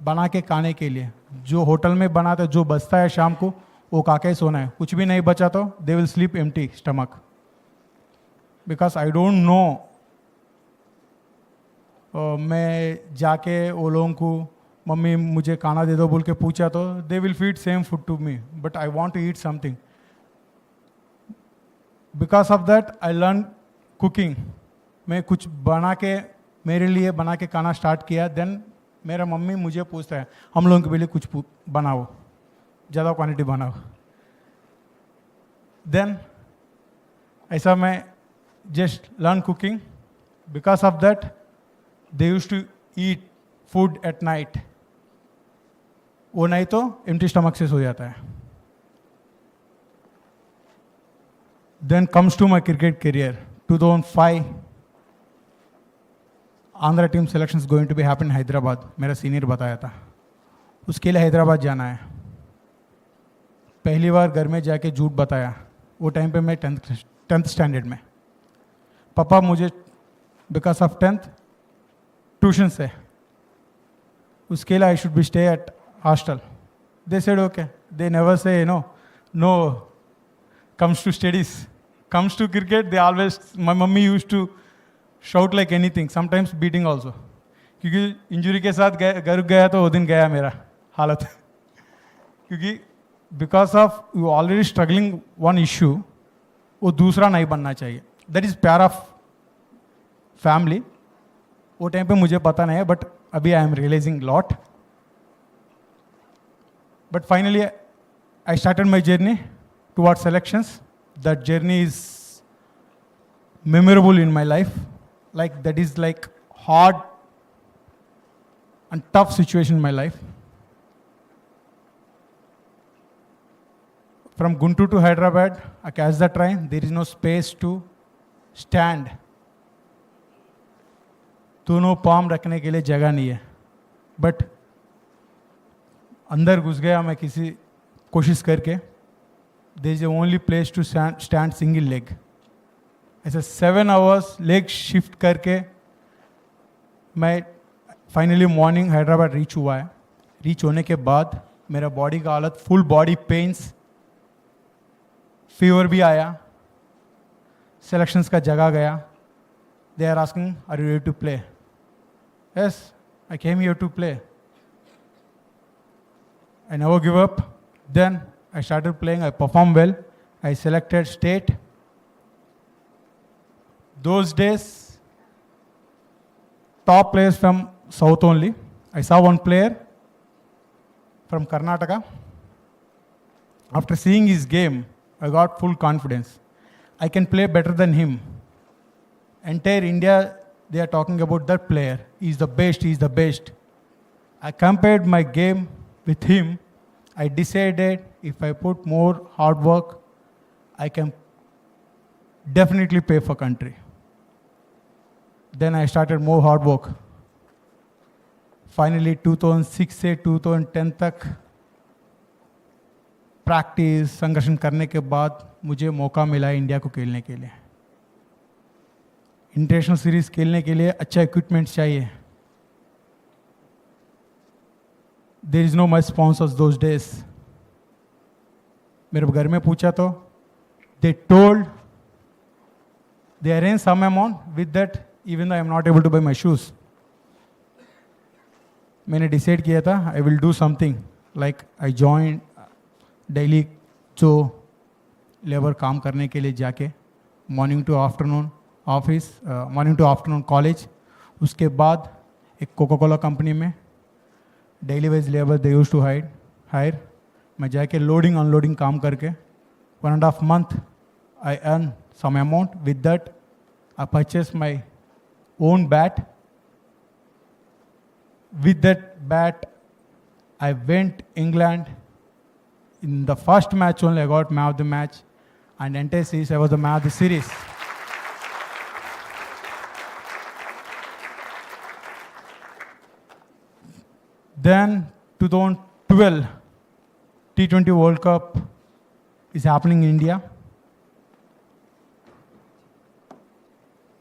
Speaker 5: बना के खाने के लिए। जो होटल में बनाते हैं, जो बचता है शाम को वो खा के सोना है, कुछ भी नहीं बचा तो they will sleep empty stomach. Because I don't know, मैं जाके वो लोगों को मम्मी मुझे खाना दे दो बोल के पूछा तो they will feed same food to me, but I want to eat something. Because of that I learn cooking. मैं कुछ बना के मेरे लिए बना के खाना स्टार्ट किया, देन मेरा मम्मी मुझे पूछता है हम लोगों के लिए कुछ बनाओ, ज़्यादा क्वांटिटी बनाओ। देन ऐसा मैं just learn cooking. Because of that they use to eat food at night, वो नहीं तो एम्प्टी स्टमक से सो जाता है। Then comes to my cricket career 2005, Andhra team selection going to be happen Hyderabad, मेरा सीनियर बताया था। उसके लिए हैदराबाद जाना है। पहली बार घर में जाके झूठ बताया। वो टाइम पे मैं टेंथ स्टैंडर्ड में। पापा मुझे बिकॉज ऑफ टेंथ ट्यूशन से, उसके लिए I should be stay at hostel. They said okay, they never say no comes to studies, comes to cricket, they always, my mummy used to shout like anything, sometimes beating also, क्योंकि injury के साथ घर गया तो वो दिन गया मेरा हालत। क्योंकि because of you already struggling one issue, वो दूसरा नहीं बनना चाहिए। दैट इज प्यार ऑफ फैमिली। वो टाइम पे मुझे पता नहीं है, बट अभी I am realizing lot. But finally I started my journey towards selections. That journey is memorable in my life. Like that is like hard and tough situation in my life. From Guntur to Hyderabad, I catch the train. There is no space to stand. दोनों palm रखने के लिए जगह नहीं है। But अंदर घुस गया मैं किसी कोशिश करके। There is the only place to stand single leg. ऐसे 7 hours leg shift करके मैं फाइनली मॉर्निंग हैदराबाद रीच हुआ है। रीच होने के बाद मेरा बॉडी का हालत, फुल बॉडी पेन्स, फीवर भी आया, सिलेक्शंस का जगह गया। They are asking are you ready to play? Yes, I came here to play. I never give up. Then I started playing, I performed well, I selected state. Those days, top players from South only. I saw one player from Karnataka. After seeing his game, I got full confidence. I can play better than him. Entire India, they are talking about that player. He's the best, he's the best. I compared my game with him. I decided if I put more hard work, I can definitely pay for country. Then I started more hard work. Finally 2006 से 2010 तक practice संघर्षण करने के बाद मुझे मौका मिला India को खेलने के लिए। इंटरनेशनल सीरीज खेलने के लिए अच्छा इक्विपमेंट चाहिए। There is no much sponsors those days. मेरे घर में पूछा तो they told they arranged some amount, with that even though I am not able to buy my shoes. मैंने डिसाइड किया था I will do something, like I joined daily जो labour काम करने के लिए जाके morning to afternoon office, morning to afternoon college. उसके बाद एक कोका कोला कंपनी में daily wage labour they use to hire. मैं जाके लोडिंग अनलोडिंग काम करके 1.5 month I earn some amount. With that I purchase my own bat. With that bat I went England. In the first match only, I got man of the match, and entire series I was the man of the series. Then 2012 T20 World Cup is happening in India.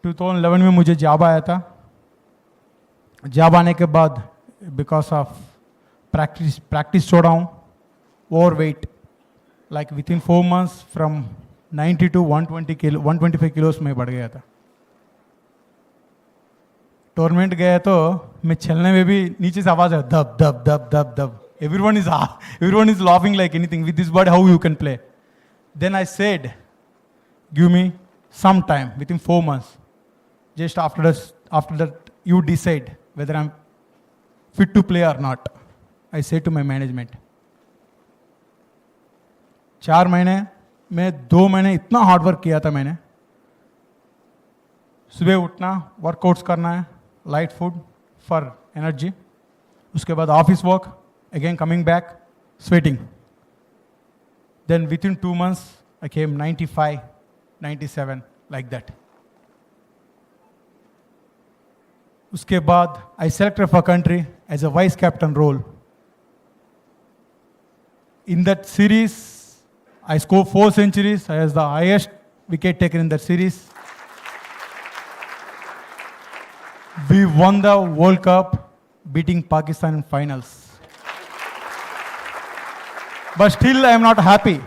Speaker 5: 2011 में मुझे job आया था. Job आने के बाद because of practice छोड़ा हूँ, overweight, like with in 4 months from 90 to 125 kilos में बढ़ गया था. टूर्नामेंट गया तो मैं चलने में भी नीचे से आवाज है दब दब दब दब दब. Everyone is laughing like anything. With this body, how you can play? Then I said, give me some time, within 4 months. Just after that, you decide whether I'm fit to play or not. I said to my management. 4 महीने में 2 महीने इतना hard work किया था मैंने. सुबह उठना, workouts करना है, लाइट फूड फॉर एनर्जी. उसके बाद office work, again coming back, sweating. Then within 2 months, I came 95, 97, like that. उसके बाद I selected for country as a vice captain role. In that series, I scored 4 centuries. I was the highest wicket taker in that series. We won the World Cup, beating Pakistan in finals. But still I am not happy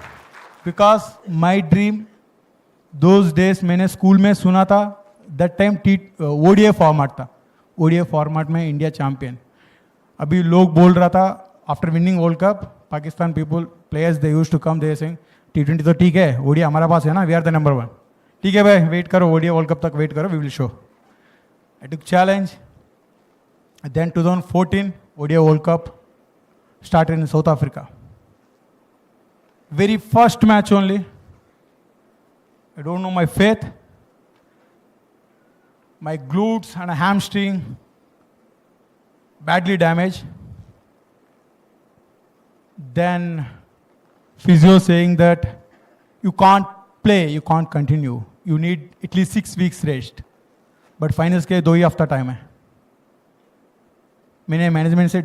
Speaker 5: because my dream, those days मैंने school में सुना था, that time ODI format था. ODI format में India champion. अभी लोग बोल रहा था after winning world cup, Pakistan people players they used to come, they saying T20 तो ठीक है, ODI हमारा पास है ना, वी आर द नंबर 1. ठीक है भाई, वेट करो, ODI वर्ल्ड कप तक वेट करो, we will show. I took challenge. Then 2014 ODI World Cup started in South Africa. Very first match only, I don't know my faith, my glutes and a hamstring badly damaged. Then physio saying that you can't play, you can't continue, you need at least 6 weeks rest. But finals के 2 ही हफ्ता time है. मैंने management से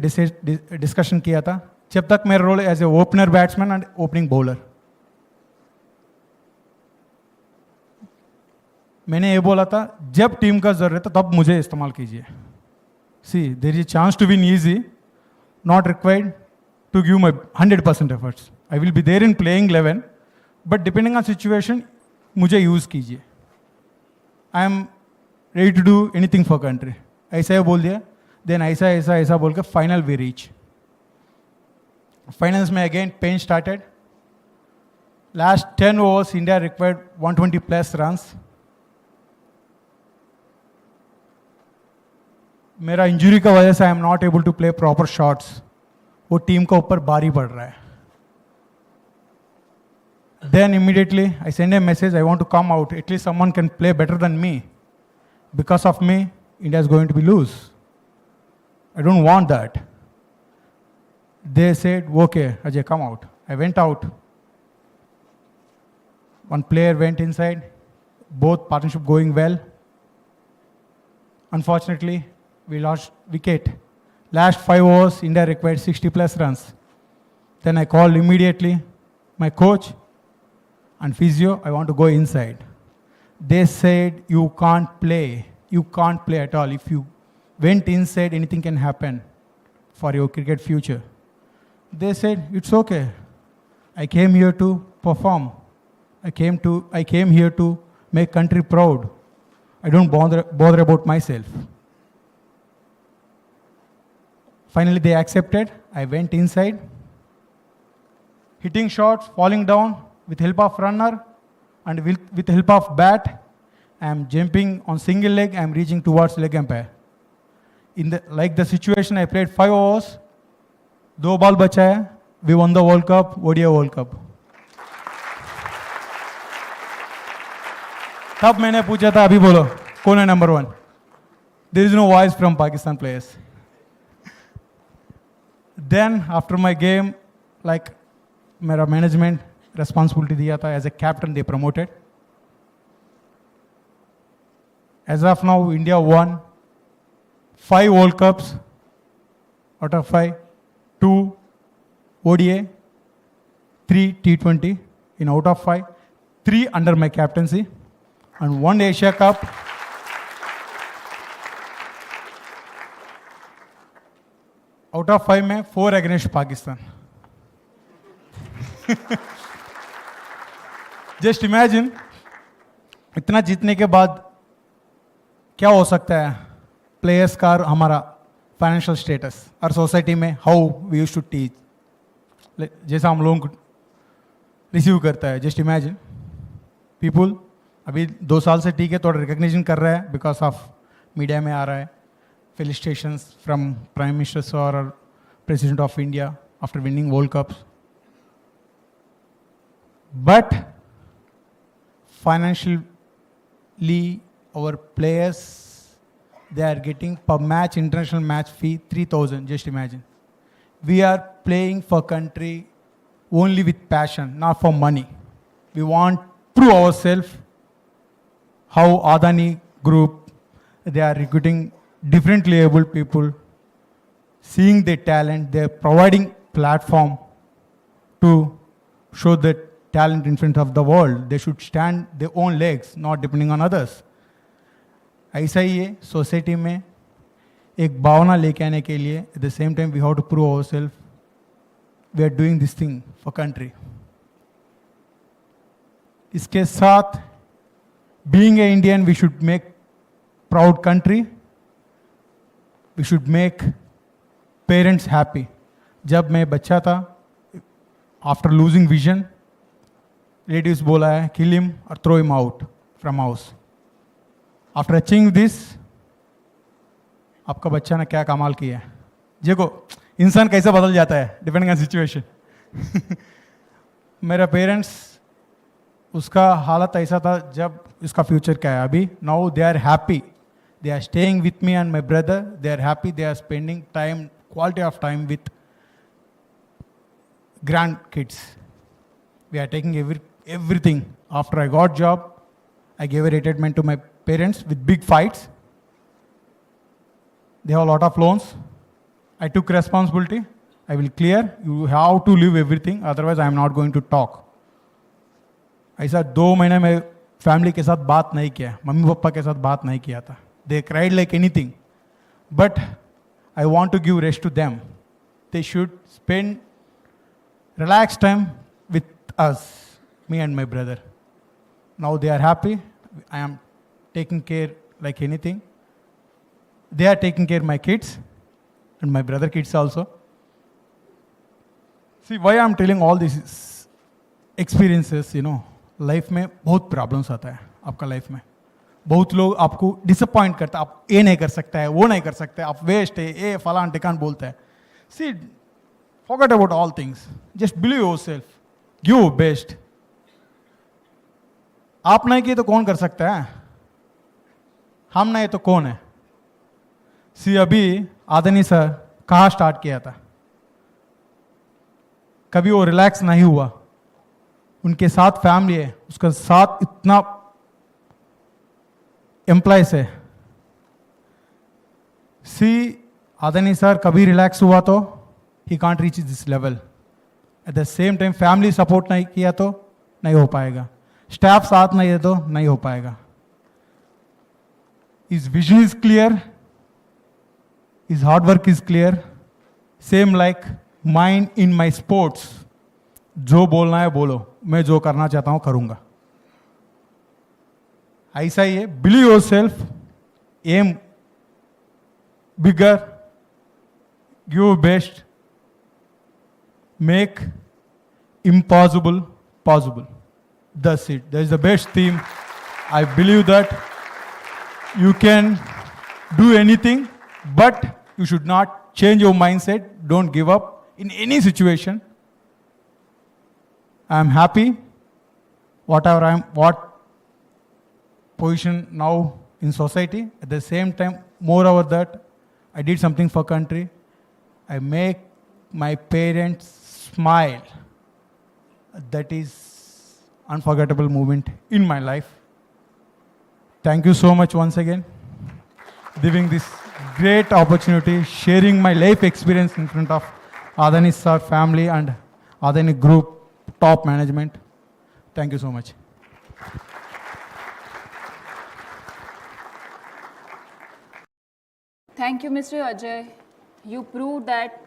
Speaker 5: discussion किया था, जब तक मेरा role as a opener batsman and opening bowler. मैंने ये बोला था जब टीम का जरूरत है तब मुझे इस्तेमाल कीजिए. See there is a chance to win easy, not required to give my 100% efforts. I will be there in playing 11, but depending on situation मुझे यूज कीजिए. I am ready to do anything for country. ऐसा ही बोल दिया. Then ऐसा बोल के final we reach. Finals में again pain started. Last 10 overs India required 120+ runs. मेरा इंजरी का वजह से I am not able to play proper shots. वो टीम का ऊपर भारी पड़ रहा है. Then immediately I send a message, I want to come out, at least someone can play better than me. Because of me India is going to be lose. I don't want that. They said, okay, Ajay, come out. I went out. One player went inside. Both partnership going well. Unfortunately, we lost wicket. Last 5 overs, India required 60+ runs. Then I called immediately my coach and physio. I want to go inside. They said, you can't play. You can't play at all. If you went inside, anything can happen for your cricket future. They said, it's okay. I came here to perform. I came here to make country proud. I don't bother about myself. Finally, they accepted. I went inside, hitting shots, falling down with help of runner and with help of bat. I am jumping on single leg. I am reaching towards leg umpire. In the situation, I played 5 overs, 2 ball बचा है. We won the World Cup, ODI World Cup. तब मैंने पूछा था, अभी बोलो कौन है number 1? There is no voice from Pakistan players. Then after my game, like मेरा मैनेजमेंट responsibility दिया था, as a captain they promoted. As of now, India won 5 World Cups out of 5, 2 ODI, 3 T20 in out of 5, 3 under my captaincy, and 1 Asia Cup out of 5 में 4 against Pakistan. Just imagine, इतना जीतने के बाद क्या हो सकता है प्लेयर्स का हमारा फाइनेंशियल स्टेटस और सोसाइटी में how we use to teach, जैसा हम लोगों को रिसीव करता है. जस्ट इमेजिन पीपुल अभी 2 साल से ठीक है थोड़ा रिकग्निशन कर रहा है बिकॉज ऑफ मीडिया में आ रहा है. Felicitations from Prime Minister Sir or President of India after winning World Cups. But financially, our players, they are getting per match, international match fee 3,000. Just imagine. We are playing for country only with passion, not for money. We want to prove ourselves how Adani Group, they are recruiting differently abled people, seeing their talent, they're providing platform to show their talent in front of the world. They should stand their own legs, not depending on others. ऐसा ही है society में एक भावना लेके आने के लिए. At the same time we have to prove ourself we are doing this thing for country. इसके साथ being a Indian we should make proud country. We should make parents happy. जब मैं बच्चा था, after losing vision, relatives बोला है kill him or throw him out from house. After achieving this, आपका बच्चा ने क्या कमाल किया है. देखो इंसान कैसे बदल जाता है डिपेंडिंग ऑन सिचुएशन. मेरा पेरेंट्स उसका हालत ऐसा था जब उसका फ्यूचर क्या है अभी. Now they are happy. They are staying with me and my brother. They are happy. They are spending time, quality of time with grandkids. We are taking everything. After I got job, I gave a retirement to my parents with big fights. They have a lot of loans. I took responsibility. I will clear. You have to leave everything. Otherwise, I am not going to talk. ऐसा 2 महीने में family के साथ बात नहीं किया. Mummy papa के साथ बात नहीं किया था. They cried like anything. But I want to give rest to them. They should spend relaxed time with us, me and my brother. Now they are happy. I am taking care like anything. They are taking care of my kids and my brother kids also. See why I am telling all these experiences, life में बहुत problems आता है आपका life में. बहुत लोग आपको disappoint करता है. आप ये नहीं कर सकता है, वो नहीं कर सकते, आप वेस्ट है, ये फलान टिकान बोलता है. See forget about all things. Just believe yourself, give best. आप नहीं किए तो कौन कर सकता है. हम नहीं तो कौन है. सी अभी आदनी सर कहाँ स्टार्ट किया था. कभी वो रिलैक्स नहीं हुआ. उनके साथ फैमिली है, उसके साथ इतना एम्प्लॉयज है. सी आदनी सर कभी रिलैक्स हुआ तो he can't reach this level. Eight the same time family support नहीं किया तो नहीं हो पाएगा. स्टाफ साथ नहीं है तो नहीं हो पाएगा. His vision is clear, his hard work is clear. Same like mine in my sports. जो बोलना है बोलो, मैं जो करना चाहता हूं करूंगा. ऐसा ही है. Believe yourself, aim bigger, give best, make impossible possible. That's it. That is the best theme. I believe that you can do anything, but you should not change your mindset. Don't give up in any situation. I am happy whatever I am, what position now in society. At the same time, moreover that I did something for country. I make my parents smile. That is unforgettable moment in my life. Thank you so much once again, giving this great opportunity, sharing my life experience in front of Adani sir family and Adani Group top management. Thank you so much.
Speaker 1: Thank you, Mr. Ajay. You proved that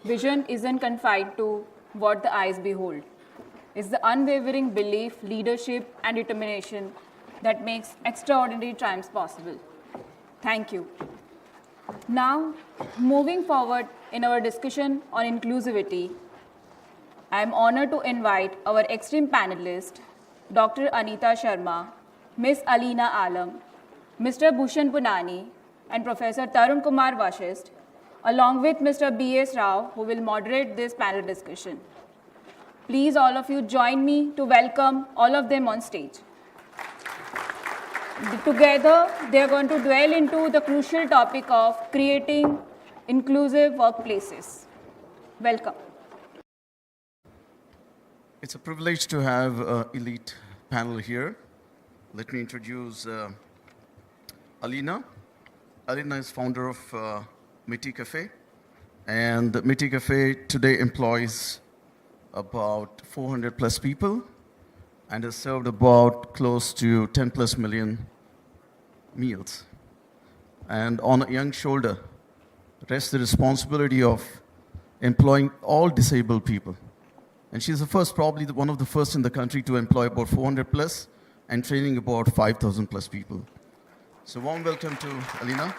Speaker 1: vision isn't confined to what the eyes behold. It's the unwavering belief, leadership, and determination that makes extraordinary triumphs possible. Thank you. Now, moving forward in our discussion on inclusivity, I am honored to invite our extreme panelists, Dr. Anita Sharma, Ms. Alina Alam, Mr. Bhushan Punani, and Professor Tarun Kumar Vashist, along with Mr. B.S. Rao, who will moderate this panel discussion. Please, all of you, join me to welcome all of them on stage. Together, they are going to dwell into the crucial topic of creating inclusive workplaces. Welcome.
Speaker 6: It's a privilege to have an elite panel here. Let me introduce Alina. Alina is founder of Miti Cafe, and Miti Cafe today employs about 400 plus people and has served about close to 10 plus million meals. And on a young shoulder rests the responsibility of employing all disabled people. And she's the first, probably one of the first in the country to employ about 400 plus and training about 5,000 plus people. So warm welcome to Alina.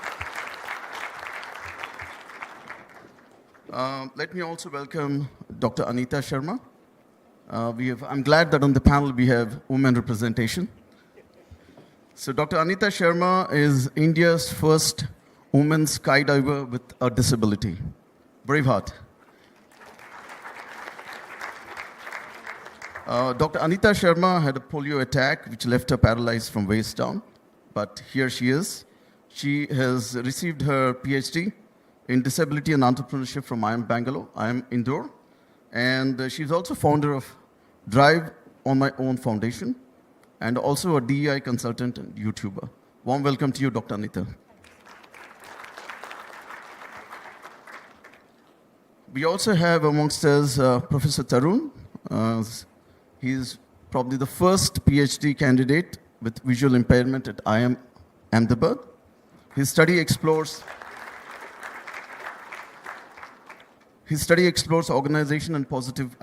Speaker 6: Let me also welcome Dr. Anita Sharma. I'm glad that on the panel we have women representation. So Dr. Anita Sharma is India's first woman skydiver with a disability. Brave heart. Dr. Anita Sharma had a polio attack which left her paralyzed from waist down, but here she is. She has received her PhD in Disability and Entrepreneurship from IIM Bangalore, IIM Indore, and she's also founder of Drive on My Own Foundation, and also a DEI consultant and YouTuber. Warm welcome to you, Dr. Anita. We also have amongst us Professor Tarun. He's probably the first PhD candidate with visual impairment at IIM Ahmedabad. His study explores organization and positive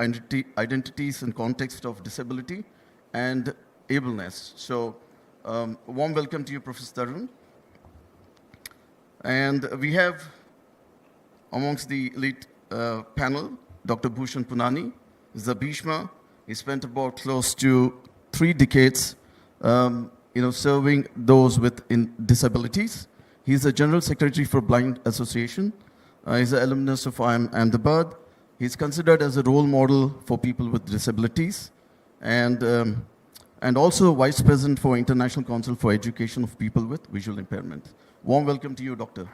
Speaker 6: identities in context of disability and ableness. So, warm welcome to you, Professor Tarun. And we have amongst the elite panel, Dr. Bhushan Punani. He's a Bhishma. He spent about close to 3 decades serving those with disabilities. He's the General Secretary for Blind Association. He's an alumnus of IIM Ahmedabad. He's considered as a role model for people with disabilities, and also Vice President for International Council for Education of People with Visual Impairment. Warm welcome to you, Doctor.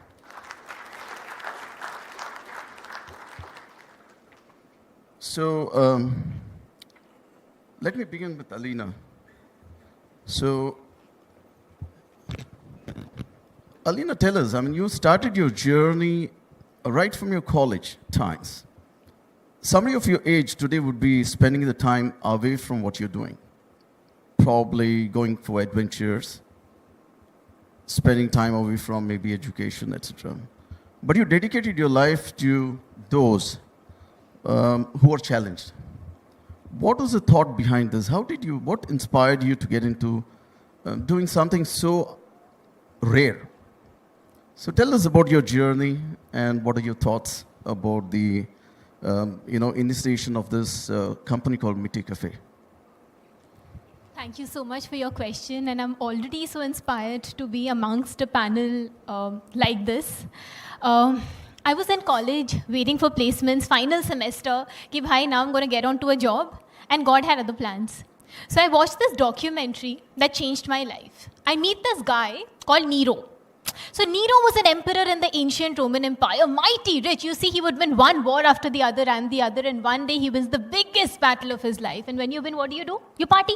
Speaker 6: So let me begin with Alina. So Alina, tell us, you started your journey right from your college times. Somebody of your age today would be spending the time away from what you're doing, probably going for adventures, spending time away from maybe education, etc. But you dedicated your life to those who are challenged. What was the thought behind this? What inspired you to get into doing something so rare? So tell us about your journey and what are your thoughts about the initiation of this company called Miti Cafe.
Speaker 7: Thank you so much for your question, and I'm already so inspired to be amongst a panel like this. I was in college waiting for placements, final semester, ki bhai, now I'm going to get onto a job, and God had other plans. So I watched this documentary that changed my life. I meet this guy called Nero. So Nero was an emperor in the ancient Roman Empire, mighty rich. You see, he would win one war after the other, and one day he wins the biggest battle of his life. And when you win, what do? You party.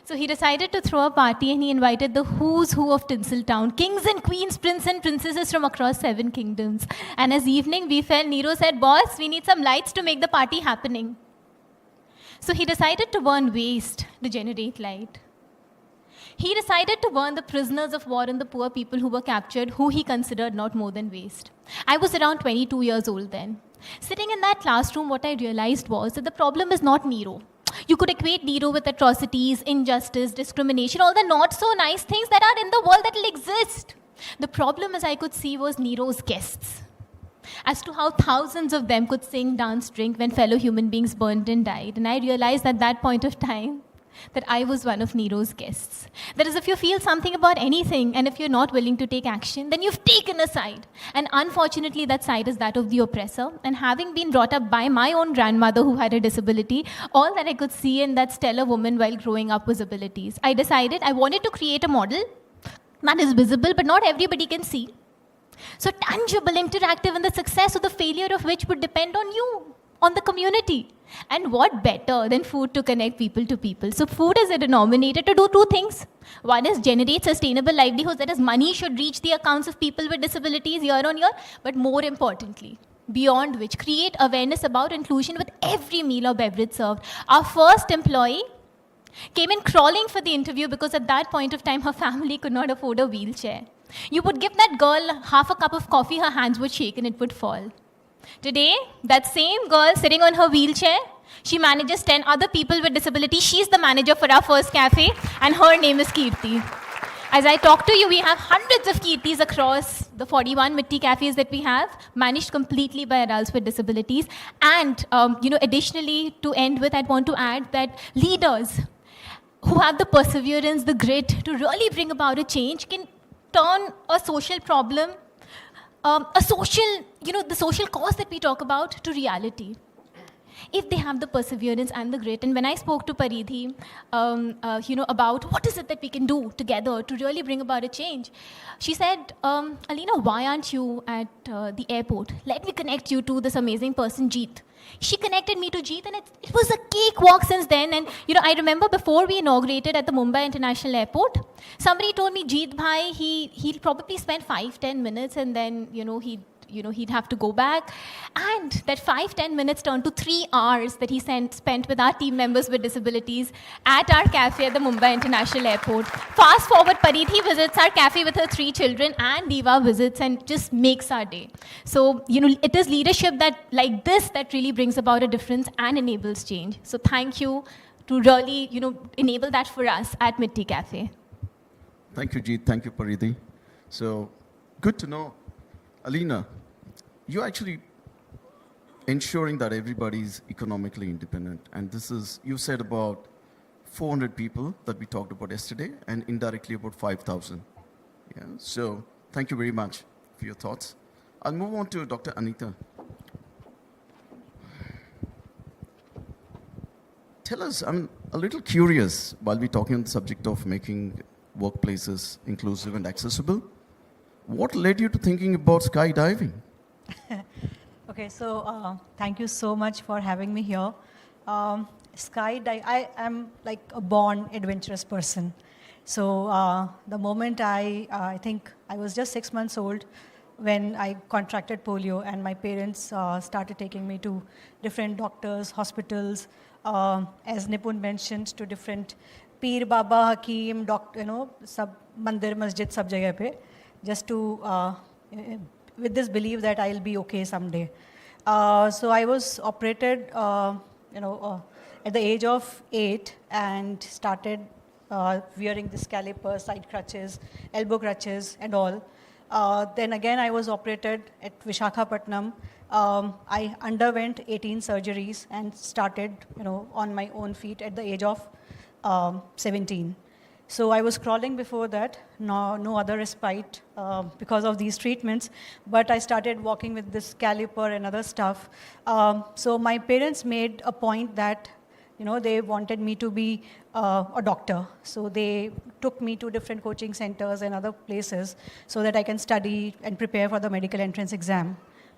Speaker 7: So he decided to throw a party, and he invited the who's who of Tinseltown, kings and queens, princes and princesses from across 7 kingdoms. And as evening befell, Nero said, boss, we need some lights to make the party happening. So he decided to burn waste to generate light. He decided to burn the prisoners of war and the poor people who were captured, who he considered not more than waste. I was around 22 years old then. Sitting in that classroom, what I realized was that the problem is not Nero. You could equate Nero with atrocities, injustice, discrimination, all the not so nice things that are in the world that will exist. The problem, as I could see, was Nero's guests. As to how thousands of them could sing, dance, drink when fellow human beings burned and died. And I realized at that point of time that I was one of Nero's guests. That is, if you feel something about anything and if you're not willing to take action, then you've taken a side. And unfortunately, that side is that of the oppressor. And having been brought up by my own grandmother who had a disability, all that I could see in that stellar woman while growing up was abilities. I decided I wanted to create a model that is visible, but not everybody can see. So tangible, interactive, and the success or the failure of which would depend on you, on the community. And what better than food to connect people to people? So food is a denominator to do two things. One is generate sustainable livelihoods, that is, money should reach the accounts of people with disabilities year on year, but more importantly, beyond which, create awareness about inclusion with every meal or beverage served. Our first employee came in crawling for the interview because at that point of time, her family could not afford a wheelchair. You would give that girl half a cup of coffee, her hands would shake and it would fall. Today, that same girl sitting on her wheelchair, she manages 10 other people with disabilities. She's the manager for our first cafe, and her name is Kirti. As I talk to you, we have hundreds of Kirtis across the 41 Mitti cafes that we have, managed completely by adults with disabilities. And additionally, to end with, I'd want to add that leaders who have the perseverance, the grit to really bring about a change can turn a social problem, the social cause that we talk about, to reality, if they have the perseverance and the grit. And when I spoke to Paridhi, about what is it that we can do together to really bring about a change, she said, Alina, why aren't you at the airport? Let me connect you to this amazing person, Jeet. She connected me to Jeet, and it was a cakewalk since then. And I remember before we inaugurated at the Mumbai International Airport, somebody told me, Jeet bhai, he'll probably spend 5-10 minutes, and then he'd have to go back. And that 5-10 minutes turned to 3 hours that he spent with our team members with disabilities at our cafe at the Mumbai International Airport. Fast forward, Paridhi visits our cafe with her 3 children, and Diva visits and just makes our day. So, it is leadership like this that really brings about a difference and enables change. So thank you to really, enable that for us at Mitti Cafe.
Speaker 6: Thank you, Jeet. Thank you, Paridhi. So, good to know. Alina, you're actually ensuring that everybody's economically independent. And this is, you said about 400 people that we talked about yesterday, and indirectly about 5,000. Yeah. So, thank you very much for your thoughts. I'll move on to Dr. Anita. Tell us, I'm a little curious while we're talking on the subject of making workplaces inclusive and accessible. What led you to thinking about skydiving?
Speaker 8: Okay, so thank you so much for having me here. Skydive, I am like a born adventurous person. So the moment I think I was just 6 months old when I contracted polio, and my parents started taking me to different doctors, hospitals, as Nipun mentioned, to different Peer Baba, Hakim, doctor, sab mandir, masjid, sab jagah pe, just to, with this belief that I'll be okay someday. So I was operated, at the age of 8, and started wearing this caliper, side crutches, elbow crutches, and all. Then again, I was operated at Vishakhapatnam. I underwent 18 surgeries and started, on my own feet at the age of 17. So I was crawling before that, no other respite because of these treatments, but I started walking with this caliper and other stuff. So my parents made a point that, they wanted me to be a doctor. So they took me to different coaching centers and other places so that I can study and prepare for the medical entrance exam.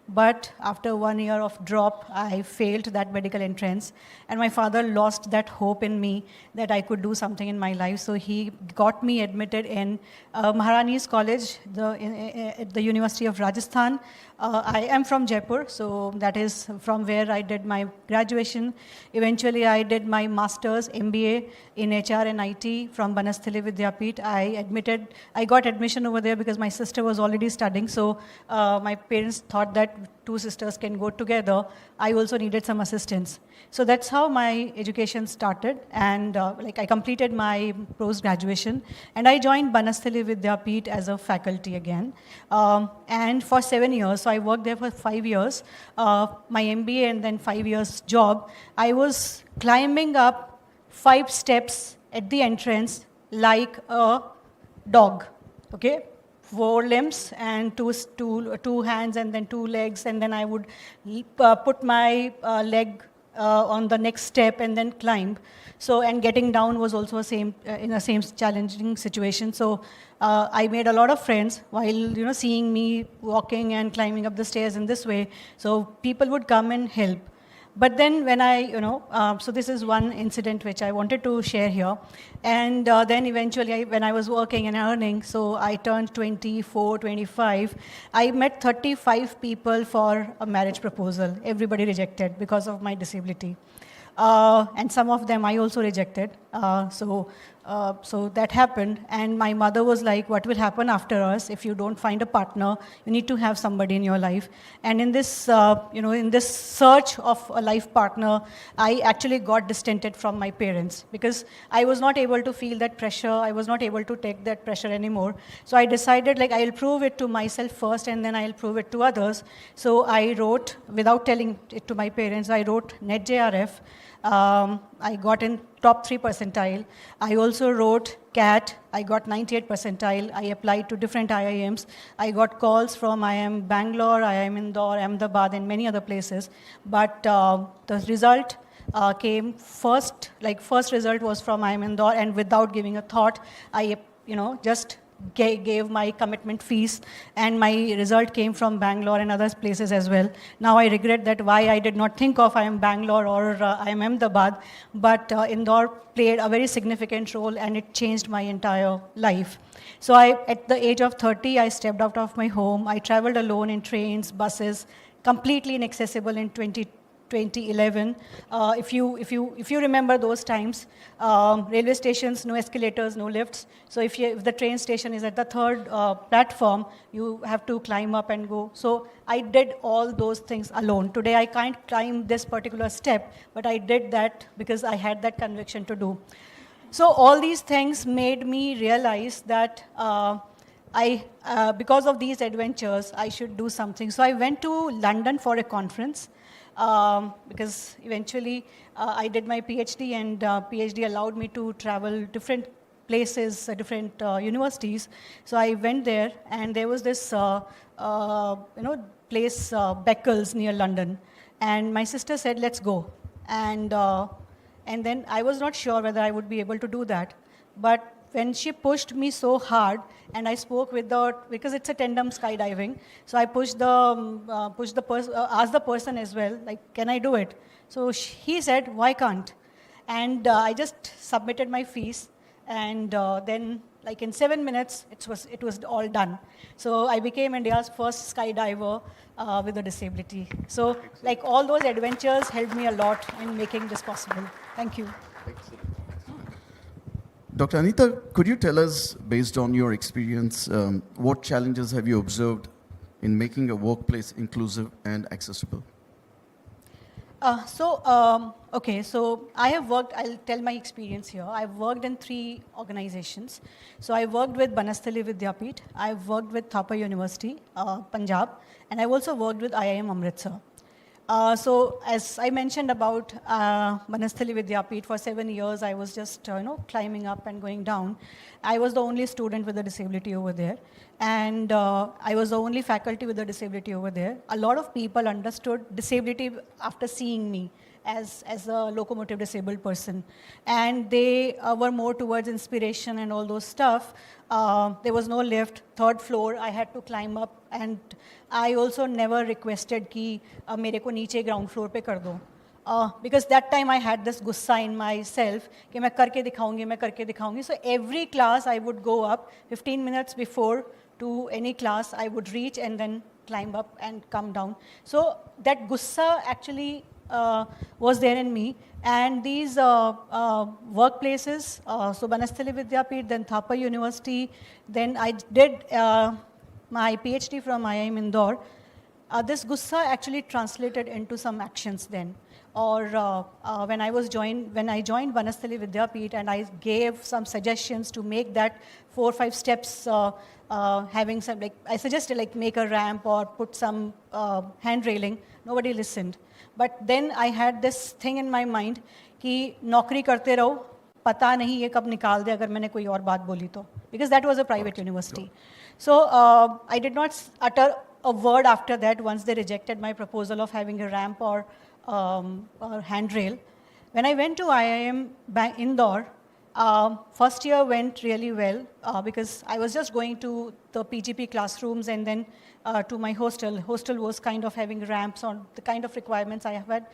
Speaker 8: But after 1 year of drop, I failed that medical entrance, and my father lost that hope in me that I could do something in my life. So he got me admitted in Maharani's College at the University of Rajasthan. I am from Jaipur, so that is from where I did my graduation. Eventually, I did my master's MBA in HR and IT from Banasthali Vidyapeeth. I got admission over there because my sister was already studying, so my parents thought that two sisters can go together. I also needed some assistance. So that's how my education started, and I completed my post-graduation, and I joined Banasthali Vidyapeeth as a faculty again, and for 7 years. So I worked there for 5 years, my MBA and then 5 years job. I was climbing up 5 steps at the entrance like a dog, okay? 4 limbs and two hands and then 2 legs, and then I would put my leg on the next step and then climb. So, and getting down was also in a same challenging situation. So I made a lot of friends while seeing me walking and climbing up the stairs in this way. So people would come and help. But then when so this is one incident which I wanted to share here. And then eventually when I was working and earning, so I turned 24, 25, I met 35 people for a marriage proposal. Everybody rejected because of my disability. And some of them I also rejected. So that happened, and my mother was like, what will happen after us if you don't find a partner? You need to have somebody in your life. And in this, in this search of a life partner, I actually got distanted from my parents because I was not able to feel that pressure. I was not able to take that pressure anymore. So I decided I'll prove it to myself first, and then I'll prove it to others. So I wrote, without telling it to my parents, I wrote NetJRF. I got in top 3 percentile. I also wrote CAT. I got 98 percentile. I applied to different IIMs. I got calls from IIM Bangalore, IIM Indore, Ahmedabad, and many other places. But the result came first. First result was from IIM Indore, and without giving a thought, I just gave my commitment fees, and my result came from Bangalore and other places as well. Now I regret that why I did not think of IIM Bangalore or IIM Ahmedabad, but Indore played a very significant role, and it changed my entire life. So at the age of 30, I stepped out of my home. I traveled alone in trains, buses, completely inaccessible in 2011. If you remember those times, railway stations, no escalators, no lifts. So if the train station is at the 3rd platform, you have to climb up and go. So I did all those things alone. Today I can't climb this particular step, but I did that because I had that conviction to do. So all these things made me realize that because of these adventures, I should do something. So I went to London for a conference. Because eventually I did my PhD, and PhD allowed me to travel different places, different universities. So I went there, and there was this place, Beccles, near London. And my sister said, let's go. And then I was not sure whether I would be able to do that. But when she pushed me so hard, and I spoke because it's a tandem skydiving, so I asked the person as well, can I do it? So he said, why can't? And I just submitted my fees, and then in 7 minutes, it was all done. So I became India's first skydiver with a disability. So all those adventures helped me a lot in making this possible. Thank you.
Speaker 6: Dr. Anita, could you tell us, based on your experience, what challenges have you observed in making a workplace inclusive and accessible?
Speaker 8: So I have worked, I'll tell my experience here. I've worked in 3 organizations. So I worked with Banasthali Vidyapeeth, I've worked with Thapa University, Punjab, and I've also worked with IIM Amritsar. So as I mentioned about Banasthali Vidyapeeth, for 7 years I was just climbing up and going down. I was the only student with a disability over there, and I was the only faculty with a disability over there. A lot of people understood disability after seeing me as a locomotive disabled person, and they were more towards inspiration and all those stuff. There was no lift, 3rd floor, I had to climb up, and I also never requested कि मेरे को नीचे ground floor पे कर दो. Because that time I had this gussa in myself कि मैं करके दिखाऊंगी. So every class I would go up 15 minutes before to any class. I would reach and then climb up and come down. So that gussa actually was there in me. And these workplaces, so Banasthali Vidyapeeth, then Thapa University, then I did my PhD from IIM Indore. This gussa actually translated into some actions then. Or when I joined Banasthali Vidyapeeth and I gave some suggestions to make that 4 or 5 steps, having some, like, I suggested like make a ramp or put some hand railing, nobody listened. But then I had this thing in my mind कि नौकरी करते रहो, पता नहीं ये कब निकाल दे अगर मैंने कोई और बात बोली तो. Because that was a private university. So I did not utter a word after that once they rejected my proposal of having a ramp or handrail. When I went to IIM Indore, first year went really well because I was just going to the PGP classrooms and then to my hostel. Hostel was kind of having ramps on the kind of requirements I have had.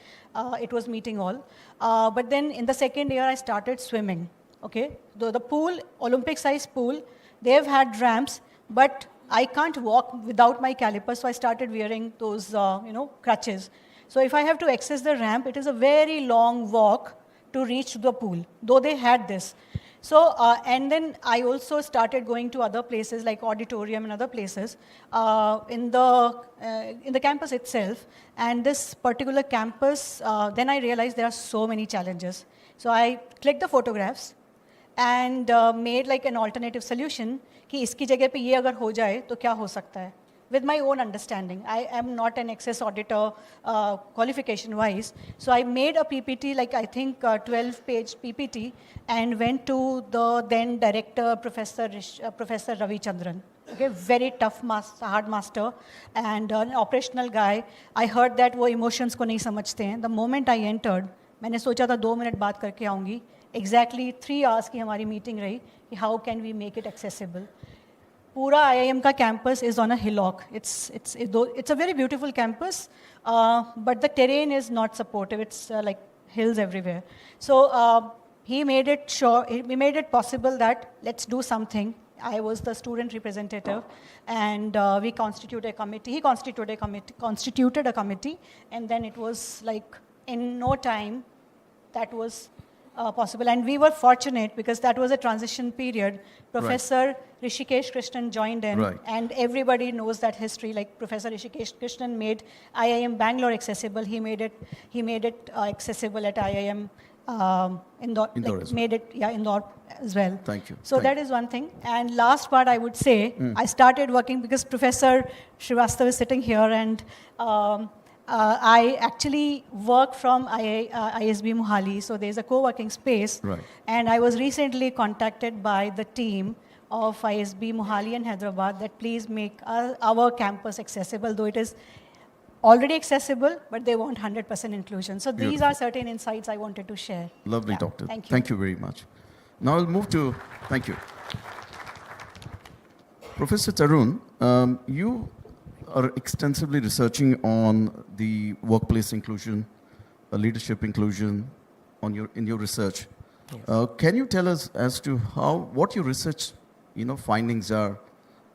Speaker 8: It was meeting all. But then in the second year, I started swimming. Okay, the pool, Olympic-sized pool, they've had ramps, but I can't walk without my calipers, so I started wearing those, crutches. So if I have to access the ramp, it is a very long walk to reach the pool, though they had this. So, and then I also started going to other places like auditorium and other places in the campus itself. And this particular campus, then I realized there are so many challenges. So I clicked the photographs and made like an alternative solution कि इसकी जगह पे ये अगर हो जाए तो क्या हो सकता है. With my own understanding. I am not an excess auditor qualification wise. So I made a PPT, like I think 12-page PPT, and went to the then director, Professor Ravi Chandran. Okay, very tough hard master and an operational guy. I heard that वो emotions को नहीं समझते हैं. The moment I entered, मैंने सोचा था 2 minute बात करके आऊँगी. Exactly 3 hours की हमारी meeting रही कि how can we make it accessible. Pura IIM ka campus is on a hillock. It's a very beautiful campus, but the terrain is not supportive. It's like hills everywhere. So he made it possible that let's do something. I was the student representative, and we constituted a committee. He constituted a committee, and then it was like in no time that was possible. And we were fortunate because that was a transition period. Professor Rishikesh Krishnan joined in, and everybody knows that history. Like Professor Rishikesh Krishnan made IIM Bangalore accessible. He made it accessible at IIM Indore. Indore as well.
Speaker 6: Thank you.
Speaker 8: So that is one thing. And last part, I would say, I started working because Professor Srivastav is sitting here, and I actually work from ISB Mohali, so there's a co-working space.
Speaker 6: Right.
Speaker 8: And I was recently contacted by the team of ISB Mohali and Hyderabad that please make our campus accessible, though it is already accessible, but they want 100% inclusion. So these are certain insights I wanted to share.
Speaker 6: Lovely, Doctor.
Speaker 8: Thank you.
Speaker 6: Thank you very much. Now I'll move to, thank you. Professor Tarun, you are extensively researching on the workplace inclusion, leadership inclusion in your research. Yes. Can you tell us as to what your research findings are?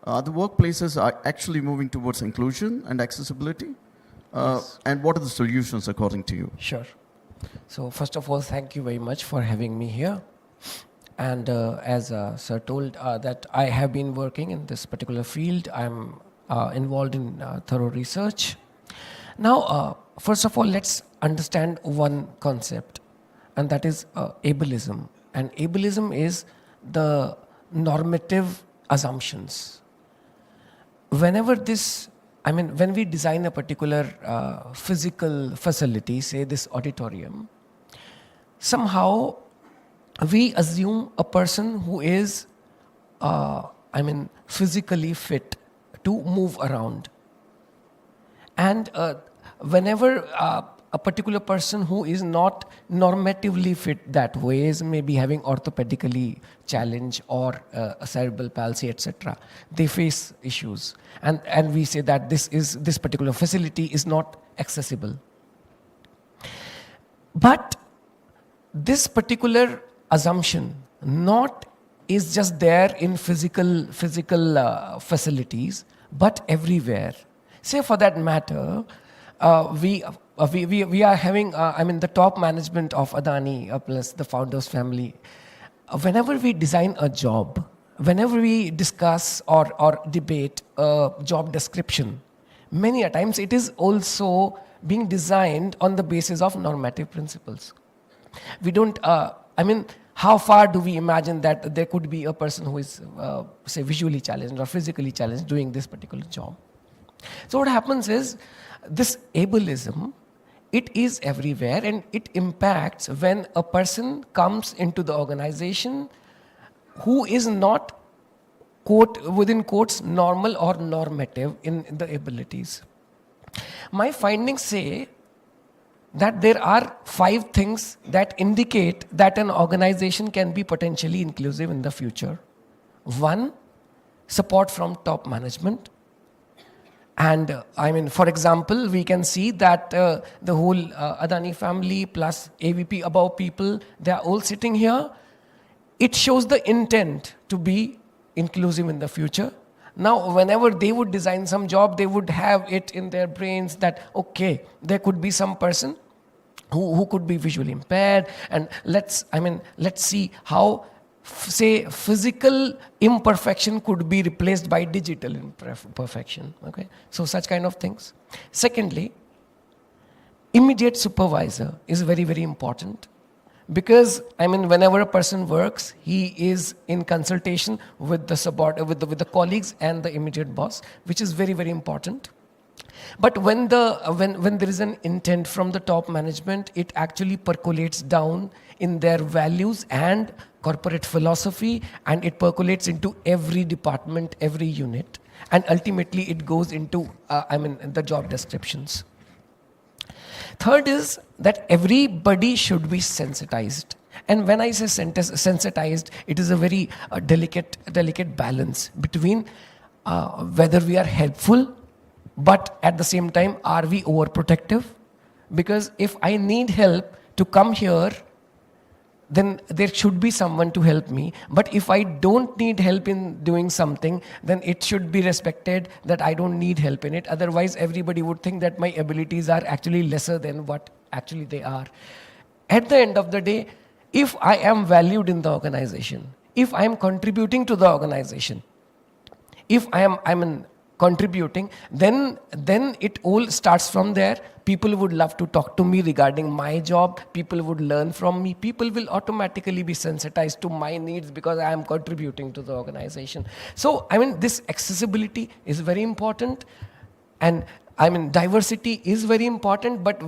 Speaker 6: Are the workplaces actually moving towards inclusion and accessibility? Yes. And what are the solutions according to you?
Speaker 9: Sure. So first of all, thank you very much for having me here. And as Sir told, that I have been working in this particular field. I'm involved in thorough research. Now, first of all, let's understand one concept, and that is ableism. And ableism is the normative assumptions. When we design a particular physical facility, say this auditorium, somehow we assume a person who is, physically fit to move around. And whenever a particular person who is not normatively fit that way, is maybe having orthopedically challenge or a cerebral palsy, etc., they face issues. And we say that this particular facility is not accessible. But this particular assumption is just there in physical facilities, but everywhere. say for that matter, we are having, the top management of Adani plus the founders family. Whenever we design a job, whenever we discuss or debate a job description, many a times it is also being designed on the basis of normative principles. We don't, how far do we imagine that there could be a person who is, say, visually challenged or physically challenged doing this particular job? So what happens is, this ableism, it is everywhere and it impacts when a person comes into the organization who is not, quote, within quotes, normal or normative in the abilities. My findings say that there are 5 things that indicate that an organization can be potentially inclusive in the future. 1, support from top management. And for example, we can see that the whole Adani family plus AVP above people, they are all sitting here. It shows the intent to be inclusive in the future. Now, whenever they would design some job, they would have it in their brains that, okay, there could be some person who could be visually impaired, and let's see how, say, physical imperfection could be replaced by digital imperfection. Okay, so such kind of things. Secondly, immediate supervisor is very, very important, because whenever a person works, he is in consultation with the with the colleagues and the immediate boss, which is very, very important. But when there is an intent from the top management, it actually percolates down in their values and corporate philosophy, and it percolates into every department, every unit, and ultimately it goes into the job descriptions. Third is that everybody should be sensitized. And when I say sensitized, it is a very delicate balance between whether we are helpful, but at the same time, are we overprotective? Because if I need help to come here, then there should be someone to help me. But if I don't need help in doing something, then it should be respected that I don't need help in it. Otherwise, everybody would think that my abilities are actually lesser than what actually they are. At the end of the day, if I am valued in the organization, if I am contributing to the organization, if I'm contributing, then it all starts from there. People would love to talk to me regarding my job. People would learn from me. People will automatically be sensitized to my needs because I am contributing to the organization. So, this accessibility is very important. And diversity is very important, but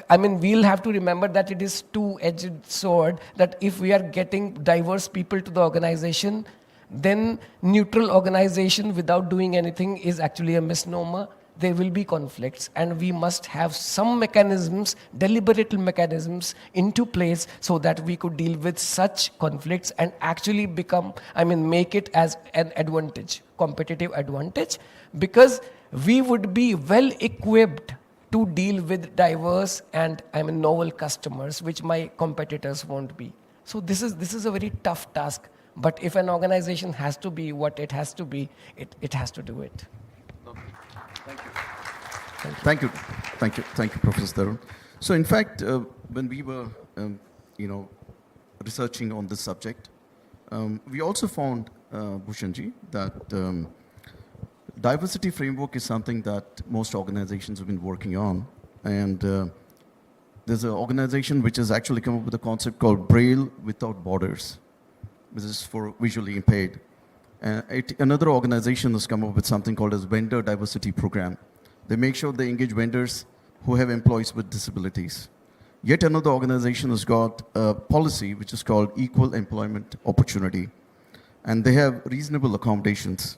Speaker 9: we'll have to remember that it is two-edged sword, that if we are getting diverse people to the organization, then neutral organization without doing anything is actually a misnomer. There will be conflicts, and we must have some mechanisms, deliberate mechanisms into place so that we could deal with such conflicts and actually make it as an advantage, competitive advantage, because we would be well equipped to deal with diverse and novel customers, which my competitors won't be. So this is a very tough task. But if an organization has to be what it has to be, it has to do it.
Speaker 6: Thank you, Professor Tarun. So, in fact, when we were, researching on this subject, we also found, Bhushanji, that diversity framework is something that most organizations have been working on, and there's an organization which has actually come up with a concept called Braille Without Borders, which is for visually impaired. Another organization has come up with something called as Vendor Diversity Program. They make sure they engage vendors who have employees with disabilities. Yet another organization has got a policy which is called Equal Employment Opportunity. And they have reasonable accommodations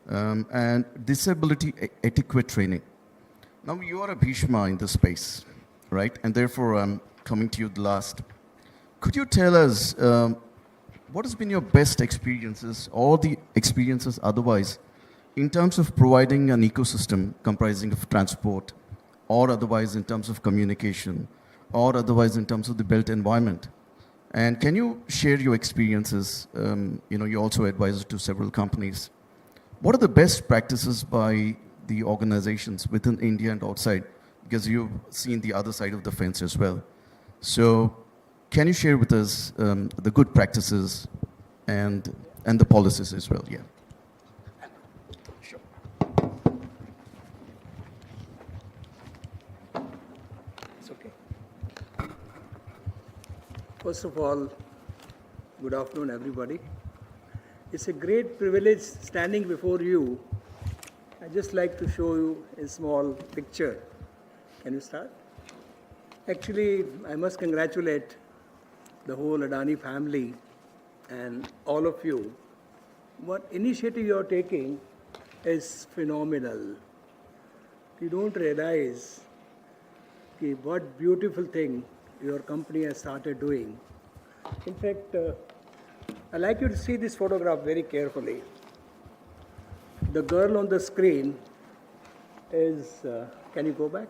Speaker 6: and disability etiquette training. Now, you are a Bhishma in this space, right? And therefore, I'm coming to you the last. Could you tell us what has been your best experiences, or the experiences otherwise, in terms of providing an ecosystem comprising of transport, or otherwise in terms of communication, or otherwise in terms of the built environment? And can you share your experiences? You're also advisor to several companies. What are the best practices by the organizations within India and outside, because you've seen the other side of the fence as well. So can you share with us the good practices and the policies as well? Yeah.
Speaker 10: It's okay. First of all, good afternoon, everybody. It's a great privilege standing before you. I'd just like to show you a small picture. Can you start? Actually, I must congratulate the whole Adani family and all of you. What initiative you are taking is phenomenal. You don't realize what beautiful thing your company has started doing. In fact, I'd like you to see this photograph very carefully. The girl on the screen is, can you go back?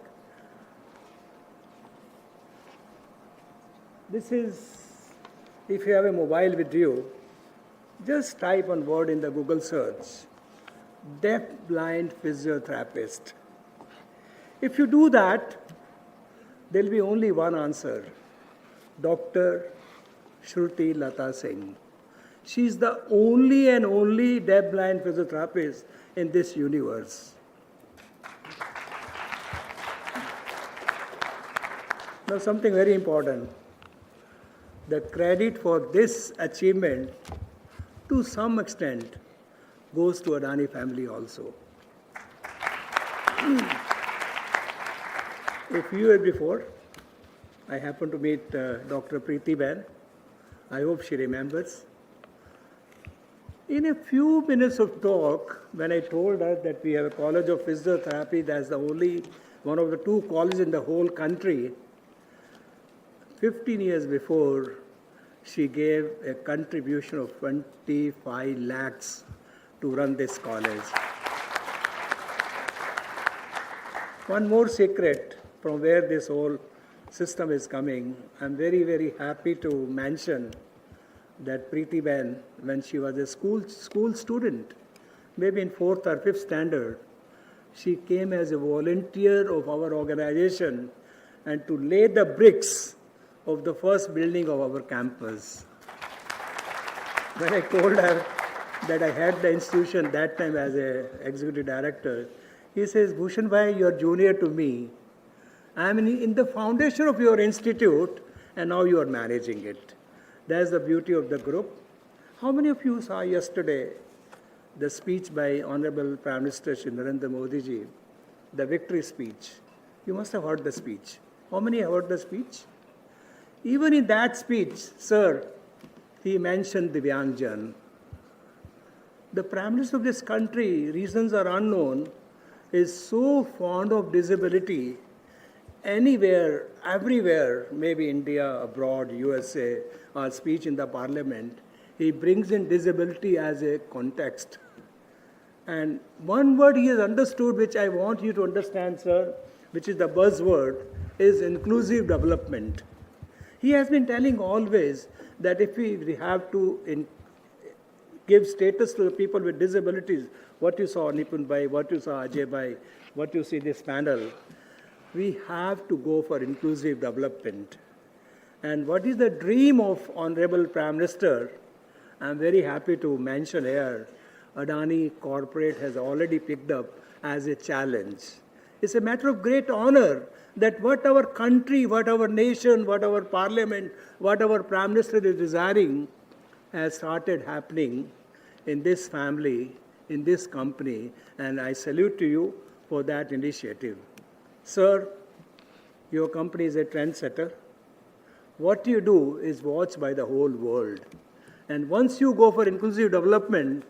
Speaker 10: This is, if you have a mobile with you, just type one word in the Google search, deaf-blind physiotherapist. If you do that, there'll be only one answer, Dr. Shruti Lata Singh. She's the only and only deaf-blind physiotherapist in this universe. Now, something very important. The credit for this achievement, to some extent, goes to Adani family also. A few years before, I happened to meet Dr. Preeti Ben. I hope she remembers. In a few minutes of talk, when I told her that we have a college of physiotherapy, that's the only one of the two colleges in the whole country, 15 years before, she gave a contribution of 25 lakhs to run this college. One more secret from where this whole system is coming. I'm very, very happy to mention that Preeti Ben, when she was a school student, maybe in 4th or 5th standard, she came as a volunteer of our organization and to lay the bricks of the first building of our campus. When I told her that I had the institution that time as an executive director, he says, Bhushan Bhai, you're junior to me. I'm in the foundation of your institute, and now you are managing it. That's the beauty of the group. How many of you saw yesterday the speech by Honorable Prime Minister Shri Narendra Modi ji, the victory speech? You must have heard the speech. How many have heard the speech? Even in that speech, sir, he mentioned Divyangjan. The Prime Minister of this country, reasons are unknown, is so fond of disability. Anywhere, everywhere, maybe India, abroad, USA, or speech in the parliament, he brings in disability as a context. And one word he has understood, which I want you to understand, sir, which is the buzzword, is inclusive development. He has been telling always that if we have to give status to the people with disabilities, what you saw Nipun Bhai, what you saw Ajay Bhai, what you see this panel, we have to go for inclusive development. And what is the dream of Honorable Prime Minister? I'm very happy to mention here, Adani Corporate has already picked up as a challenge. It's a matter of great honor that what our country, what our nation, what our parliament, what our Prime Minister is desiring has started happening in this family, in this company, and I salute to you for that initiative. Sir, your company is a trendsetter. What you do is watched by the whole world. And once you go for inclusive development,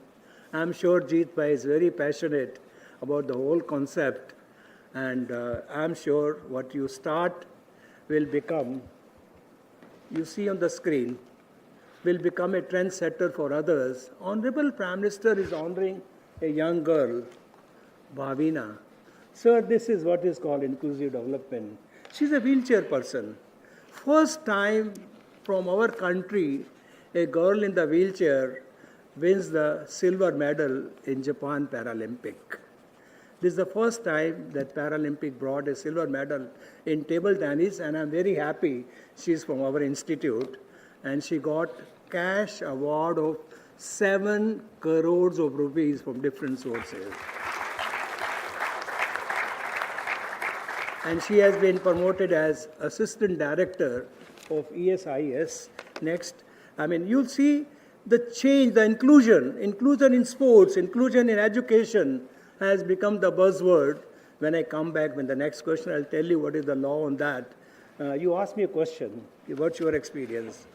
Speaker 10: I'm sure Jeet Bhai is very passionate about the whole concept. And I'm sure what you start will become, you see on the screen, will become a trendsetter for others. Honorable Prime Minister is honoring a young girl, Bhavina. Sir, this is what is called inclusive development. She's a wheelchair person. First time from our country, a girl in the wheelchair wins the silver medal in Japan Paralympic. This is the first time that Paralympic brought a silver medal in table tennis, and I'm very happy she's from our institute, and she got cash award of 7 crores of rupees from different sources. And she has been promoted as Assistant Director of ESIS. Next, I mean, you'll see the change, the inclusion in sports, inclusion in education has become the buzzword. When I come back, when the next question, I'll tell you what is the law on that. You asked me a question, what's your experience?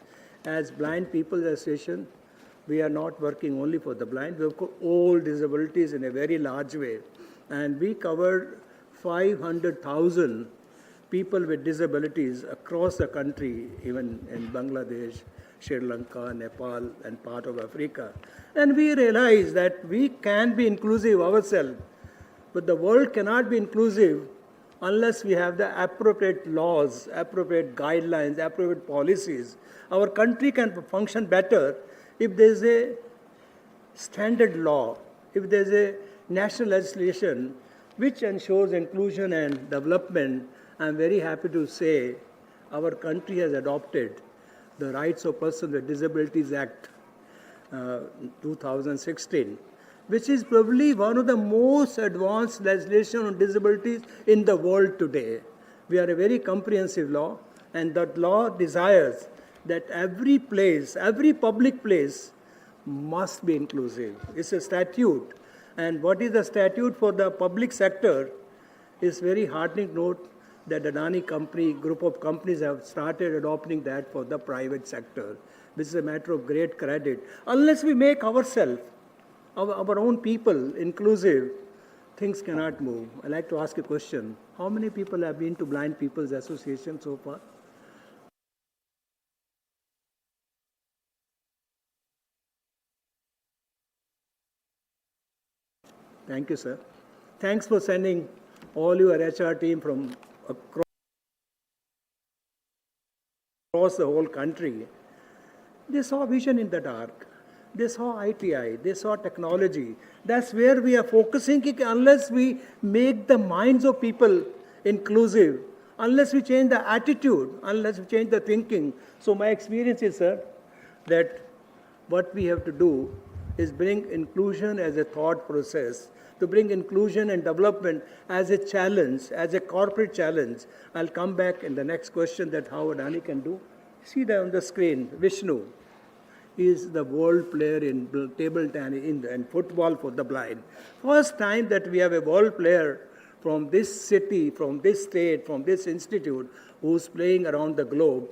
Speaker 10: As Blind People's Association, we are not working only for the blind, we have got all disabilities in a very large way. And we covered 500,000 people with disabilities across the country, even in Bangladesh, Sri Lanka, Nepal, and part of Africa. And we realized that we can be inclusive ourselves, but the world cannot be inclusive unless we have the appropriate laws, appropriate guidelines, appropriate policies. Our country can function better if there is a standard law, if there is a national legislation which ensures inclusion and development. I'm very happy to say our country has adopted the Rights of Persons with Disabilities Act 2016, which is probably one of the most advanced legislation on disabilities in the world today. We are a very comprehensive law, and that law desires that every place, every public place must be inclusive. It's a statute. And what is the statute for the public sector is very heartening note that Adani company, group of companies have started adopting that for the private sector. This is a matter of great credit. Unless we make ourselves, our own people inclusive, things cannot move. I'd like to ask a question. How many people have been to Blind People's Association so far? Thank you, sir. Thanks for sending all your HR team from across the whole country. They saw vision in the dark. They saw ITI. They saw technology. That's where we are focusing. Unless we make the minds of people inclusive, unless we change the attitude, unless we change the thinking. So my experience is, sir, that what we have to do is bring inclusion as a thought process, to bring inclusion and development as a challenge, as a corporate challenge. I'll come back in the next question that how Adani can do. See there on the screen, Vishnu is the world player in table tennis and football for the blind. First time that we have a world player from this city, from this state, from this institute, who's playing around the globe,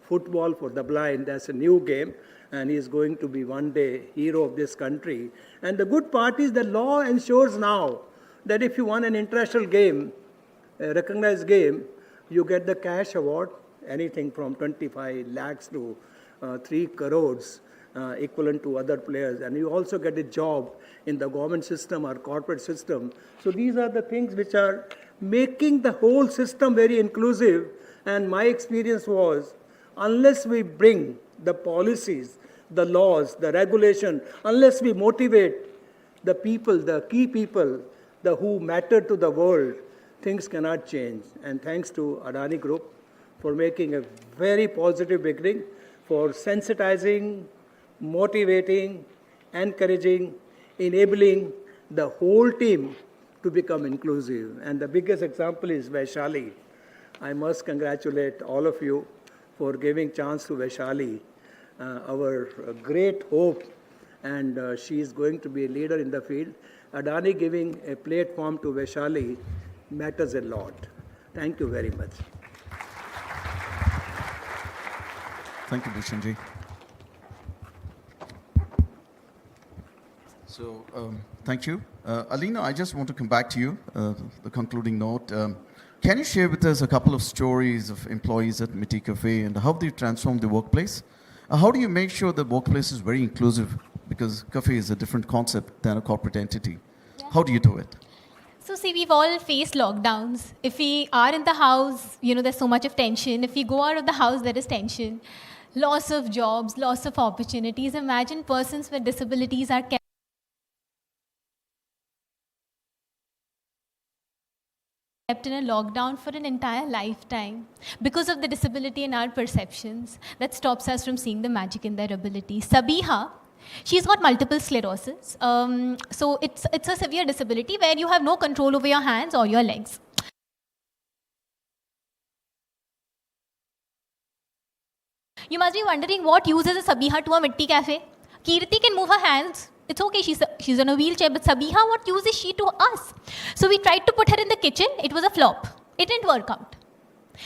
Speaker 10: football for the blind. That's a new game, and he's going to be one day hero of this country. And the good part is the law ensures now that if you won an international game, a recognized game, you get the cash award, anything from 25 lakhs to 3 crores, equivalent to other players. And you also get a job in the government system or corporate system. So these are the things which are making the whole system very inclusive. And my experience was, unless we bring the policies, the laws, the regulation, unless we motivate the people, the key people, the who matter to the world, things cannot change. And thanks to Adani Group for making a very positive beginning, for sensitizing, motivating, encouraging, enabling the whole team to become inclusive. And the biggest example is Vaishali. I must congratulate all of you for giving chance to Vaishali, our great hope, and she is going to be a leader in the field. Adani giving a platform to Vaishali matters a lot. Thank you very much.
Speaker 6: Thank you, Bhushanji. So, thank you. Alina, I just want to come back to you, the concluding note. Can you share with us a couple of stories of employees at Miti Cafe and how they transform the workplace? How do you make sure the workplace is very inclusive? Because cafe is a different concept than a corporate entity.
Speaker 7: Yeah.
Speaker 6: How do you do it?
Speaker 7: So see, we've all faced lockdowns. If we are in the house, there's so much of tension. If we go out of the house, there is tension. Loss of jobs, loss of opportunities. Imagine persons with disabilities are kept kept in a lockdown for an entire lifetime because of the disability in our perceptions that stops us from seeing the magic in their ability. Sabiha, she's got multiple sclerosis. So it's a severe disability where you have no control over your hands or your legs. You must be wondering what use is a Sabiha to a Mitti Cafe? Kirti can move her hands. It's okay, she's on a wheelchair, but Sabiha, what use is she to us? So we tried to put her in the kitchen. It was a flop. It didn't work out.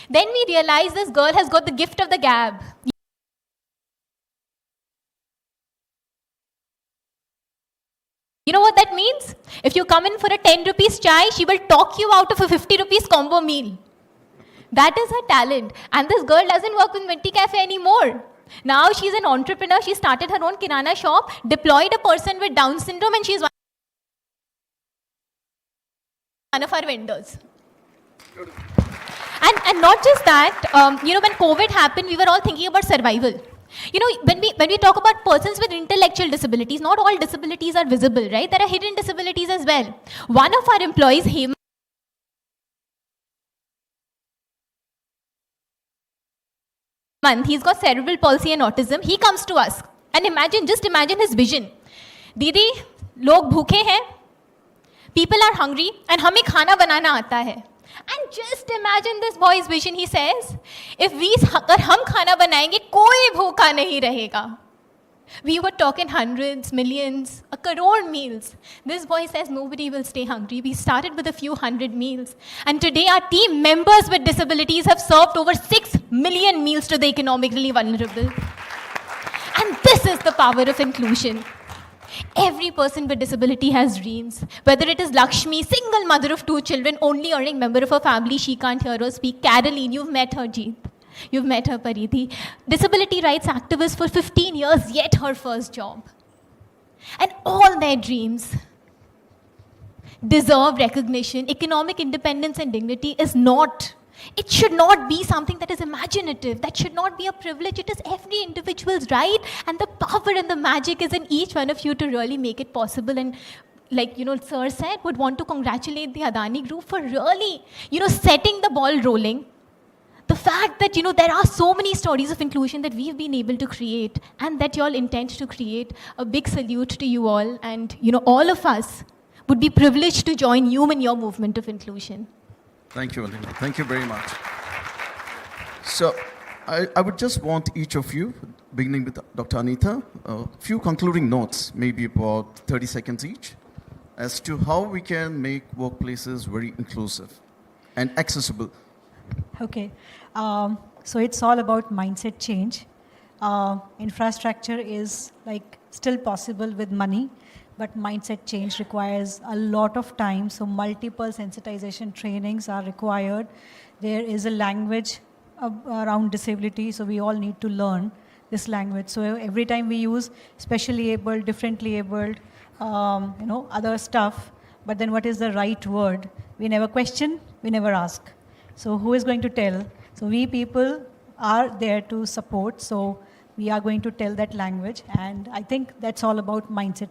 Speaker 7: Then we realized this girl has got the gift of the gab. You know what that means? If you come in for a 10 rupees chai, she will talk you out of a 50 rupees combo meal. That is her talent. And this girl doesn't work with Mitti Cafe anymore. Now she's an entrepreneur. She started her own kirana shop, deployed a person with Down syndrome, and she's one of our vendors. And not just that, when COVID happened, we were all thinking about survival. When we talk about persons with intellectual disabilities, not all disabilities are visible, right? There are hidden disabilities as well. One of our employees, he's got cerebral palsy and autism. He comes to us. And just imagine his vision. Didi, log bhooke hain, people are hungry, and hame khana banana aata hai. And just imagine this boy's vision. He says, agar hum khana banayenge, koi bhooka nahi rahega. We were talking hundreds, millions, a crore meals. This boy says nobody will stay hungry. We started with a few hundred meals. And today our team members with disabilities have served over 6 million meals to the economically vulnerable. And this is the power of inclusion. Every person with disability has dreams. Whether it is Lakshmi, single mother of 2 children, only earning member of her family, she can't hear or speak. Caroline, you've met her, Jeet. You've met her, Pariti. Disability rights activist for 15 years, yet her first job. And all their dreams deserve recognition. Economic independence and dignity it should not be something that is imaginative. That should not be a privilege. It is every individual's right. And the power and the magic is in each one of you to really make it possible. And like, Sir said, would want to congratulate the Adani Group for really, setting the ball rolling. The fact that, there are so many stories of inclusion that we've been able to create and that you all intend to create, a big salute to you all. And, all of us would be privileged to join you in your movement of inclusion.
Speaker 6: Thank you, Alina. Thank you very much. So I would just want each of you, beginning with Dr. Anita, a few concluding notes, maybe about 30 seconds each, as to how we can make workplaces very inclusive and accessible.
Speaker 8: Okay. So it's all about mindset change. Infrastructure is still possible with money, but mindset change requires a lot of time. So multiple sensitization trainings are required. There is a language around disability, so we all need to learn this language. So every time we use specially abled, differently abled, other stuff, but then what is the right word? We never question, we never ask. So who is going to tell? So we people are there to support, so we are going to tell that language, and I think that's all about mindset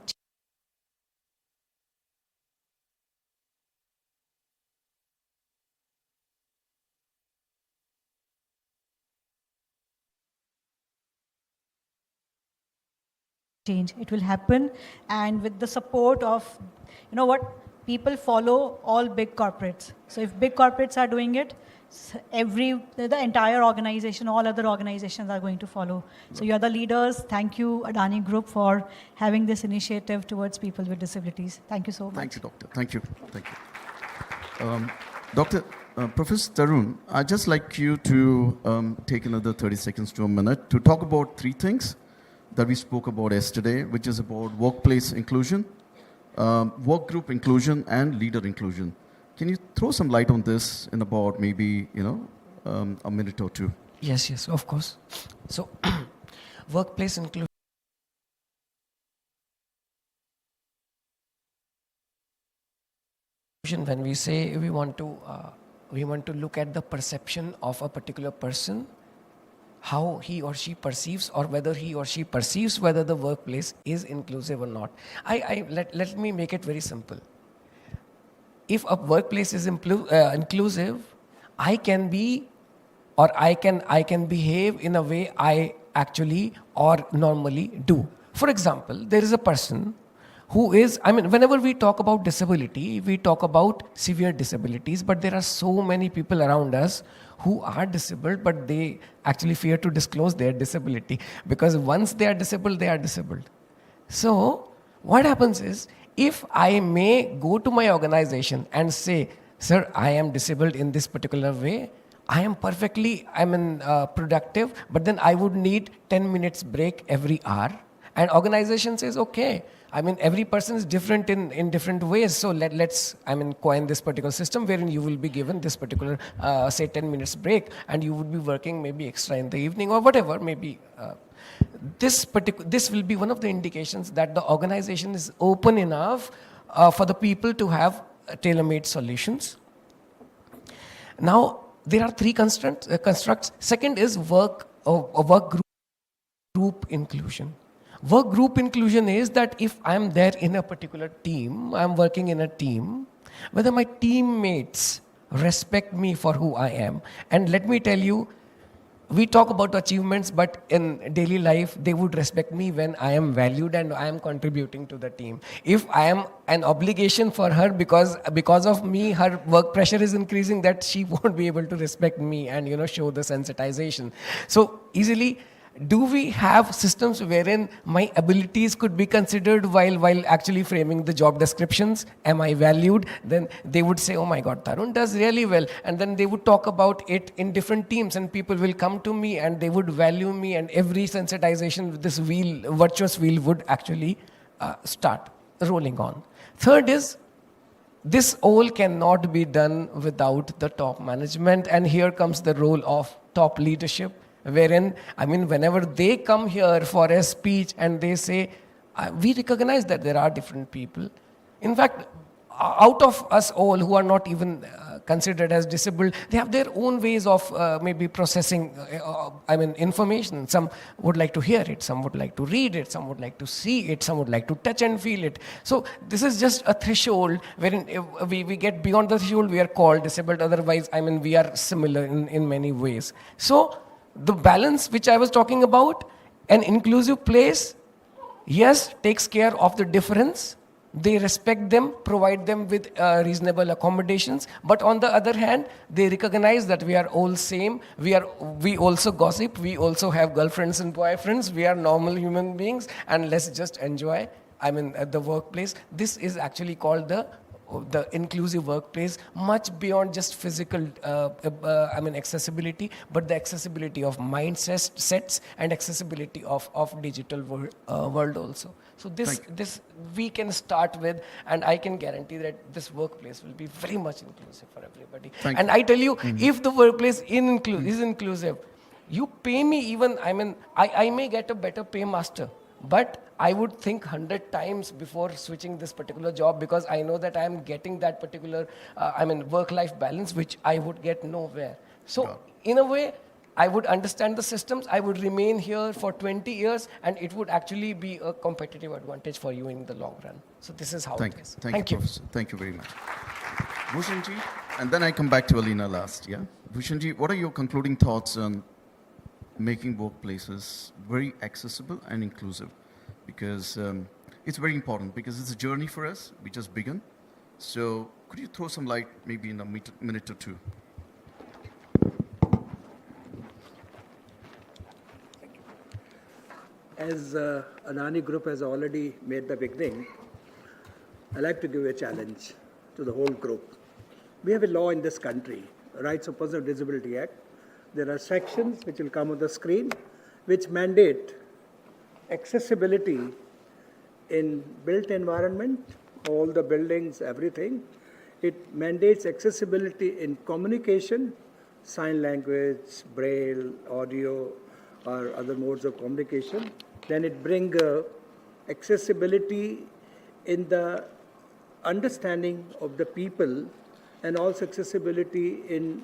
Speaker 8: change. It will happen, and with the support of, people follow all big corporates. So if big corporates are doing it, the entire organization, all other organizations are going to follow. So you're the leaders. Thank you, Adani Group, for having this initiative towards people with disabilities. Thank you so much.
Speaker 6: Thank you, Doctor. Thank you. Thank you. Doctor, Professor Tarun, I'd just like you to take another 30 seconds to a minute to talk about 3 things that we spoke about yesterday, which is about workplace inclusion, work group inclusion, and leader inclusion. Can you throw some light on this in about maybe, a minute or 2?
Speaker 9: Yes, of course. So, workplace inclusion. When we say we want to look at the perception of a particular person, how he or she perceives, or whether he or she perceives whether the workplace is inclusive or not. Let me make it very simple. if a workplace is inclusive, I can be, or I can behave in a way I actually or normally do. For example, there is a person who is, I mean, whenever we talk about disability, we talk about severe disabilities, but there are so many people around us who are disabled, but they actually fear to disclose their disability, because once they are disabled, they are disabled. So what happens is, if I may go to my organization and say, sir, I am disabled in this particular way, I am perfectly, productive, but then I would need 10 minutes break every hour. And organization says, okay, I mean, every person is different in different ways. So let's coin this particular system wherein you will be given this particular, say 10 minutes break, and you would be working maybe extra in the evening or whatever, maybe. This will be one of the indications that the organization is open enough for the people to have tailor-made solutions. Now, there are three constructs. Second is work group inclusion. Work group inclusion is that if I'm there in a particular team, I'm working in a team, whether my teammates respect me for who I am. And let me tell you, we talk about achievements, but in daily life, they would respect me when I am valued and I am contributing to the team. If I am an obligation for her because of me, her work pressure is increasing, that she won't be able to respect me and show the sensitization. So easily, do we have systems wherein my abilities could be considered while actually framing the job descriptions? Am I valued? Then they would say, oh my God, Tarun does really well. And then they would talk about it in different teams, and people will come to me and they would value me, and every sensitization, this virtuous wheel would actually start rolling on. Third is, this all cannot be done without the top management, and here comes the role of top leadership, wherein, whenever they come here for a speech and they say, we recognize that there are different people. In fact, out of us all who are not even considered as disabled, they have their own ways of maybe processing information. Some would like to hear it, some would like to read it, some would like to see it, some would like to touch and feel it. So this is just a threshold wherein if we get beyond the threshold, we are called disabled. Otherwise, we are similar in many ways. So the balance which I was talking about, an inclusive place, yes, takes care of the difference. They respect them, provide them with reasonable accommodations. But on the other hand, they recognize that we are all same. We also gossip. We also have girlfriends and boyfriends. We are normal human beings, and let's just enjoy. At the workplace. This is actually called the inclusive workplace, much beyond just physical accessibility, but the accessibility of mindsets and accessibility of digital world also. So this we can start with, and I can guarantee that this workplace will be very much inclusive for everybody. And I tell you, if the workplace is inclusive, you pay me even, I may get a better pay master, but I would think 100 times before switching this particular job, because I know that I am getting that particular, work-life balance, which I would get nowhere. So in a way, I would understand the systems, I would remain here for 20 years, and it would actually be a competitive advantage for you in the long run. So this is how it is.
Speaker 6: Thank you, Professor. Thank you very much. Bhushanji, and then I come back to Alina last, yeah? Bhushanji, what are your concluding thoughts on making workplaces very accessible and inclusive? Because it's very important, because it's a journey for us. We just begun. So could you throw some light maybe in a minute or two?
Speaker 10: As Adani Group has already made the beginning, I'd like to give a challenge to the whole group. We have a law in this country, Rights of Persons with Disability Act. There are sections which will come on the screen which mandate accessibility in built environment, all the buildings, everything. It mandates accessibility in communication, sign language, braille, audio, or other modes of communication. Then it brings accessibility in the understanding of the people, and also accessibility in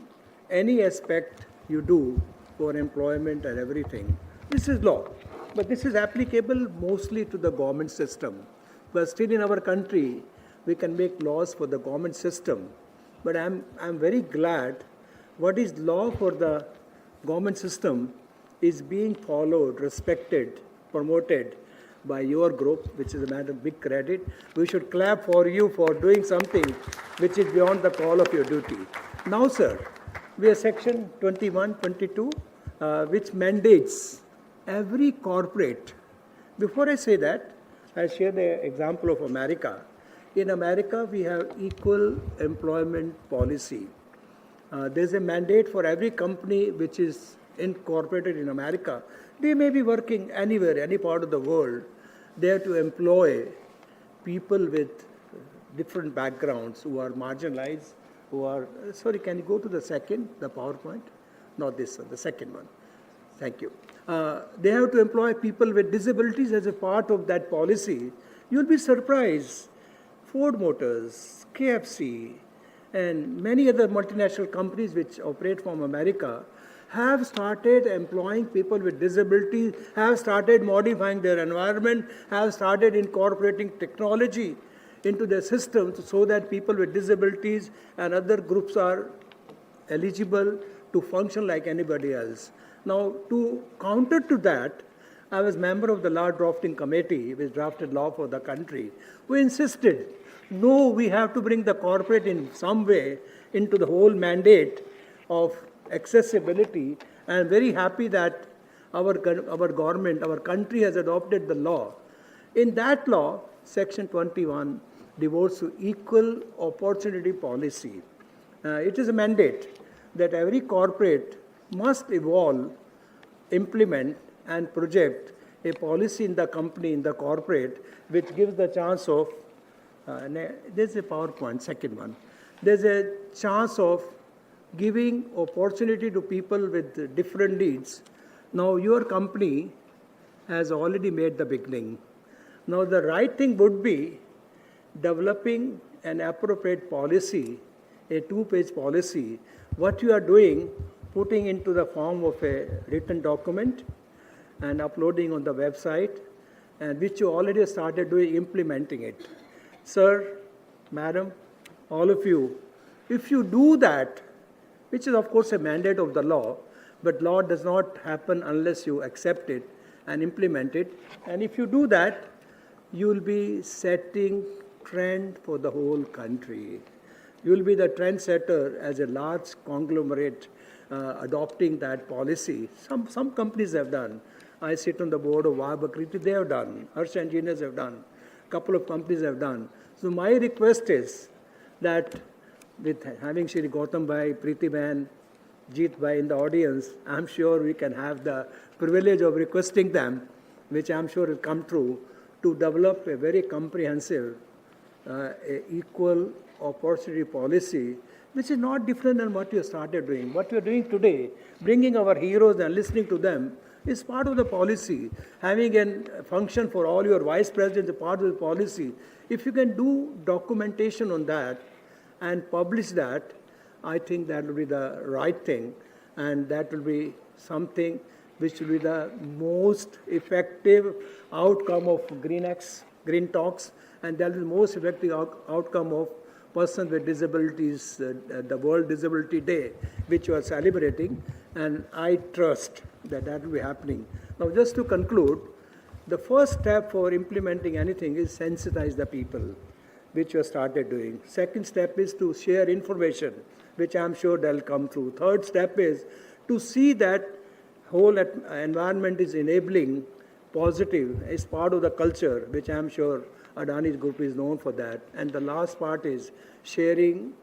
Speaker 10: any aspect you do for employment and everything. This is law, but this is applicable mostly to the government system. But still in our country, we can make laws for the government system. But I'm very glad what is law for the government system is being followed, respected, promoted by your group, which is a matter of big credit. We should clap for you for doing something which is beyond the call of your duty. Now, sir, we have section 21, 22, which mandates every corporate. Before I say that, I'll share the example of America. In America, we have equal employment policy. There's a mandate for every company which is incorporated in America. They may be working anywhere, any part of the world. They have to employ people with different backgrounds who are marginalized, who are, sorry, can you go to the second, the PowerPoint? Not this one, the second one. Thank you. They have to employ people with disabilities as a part of that policy. You'll be surprised. Ford Motors, KFC, and many other multinational companies which operate from America have started employing people with disabilities, have started modifying their environment, have started incorporating technology into their systems so that people with disabilities and other groups are eligible to function like anybody else. Now, to counter to that, I was member of the law drafting committee, which drafted law for the country. We insisted, no, we have to bring the corporate in some way into the whole mandate of accessibility. I am very happy that our government, our country has adopted the law. In that law, Section 21 devotes to equal opportunity policy. It is a mandate that every corporate must evolve, implement, and project a policy in the company, in the corporate, which gives the chance of, there's a PowerPoint, second one. There's a chance of giving opportunity to people with different needs. Now, your company has already made the beginning. Now, the right thing would be developing an appropriate policy, a two-page policy. What you are doing, putting into the form of a written document and uploading on the website, and which you already started doing, implementing it. Sir, madam, all of you, if you do that, which is of course a mandate of the law, but law does not happen unless you accept it and implement it. And if you do that, you will be setting trend for the whole country. You will be the trendsetter as a large conglomerate adopting that policy. Some companies have done. I sit on the board of Vahabakriti, they have done. Harsh Engineers have done. A couple of companies have done. So my request is that with having Shri Gautam Bhai, Preeti Bain, Jeet Bhai in the audience, I'm sure we can have the privilege of requesting them, which I'm sure will come true, to develop a very comprehensive, equal opportunity policy, which is not different than what you started doing. What you're doing today, bringing our heroes and listening to them, is part of the policy. Having a function for all your vice presidents is part of the policy. If you can do documentation on that and publish that, I think that will be the right thing, and that will be something which will be the most effective outcome of Green Talks, and that will be the most effective outcome of Persons with Disabilities, the World Disability Day, which you are celebrating, and I trust that that will be happening. Now, just to conclude, the first step for implementing anything is sensitize the people, which you have started doing. Second step is to share information, which I'm sure they'll come through. Third step is to see that whole environment is enabling positive, is part of the culture, which I'm sure Adani Group is known for that. And the last part is sharing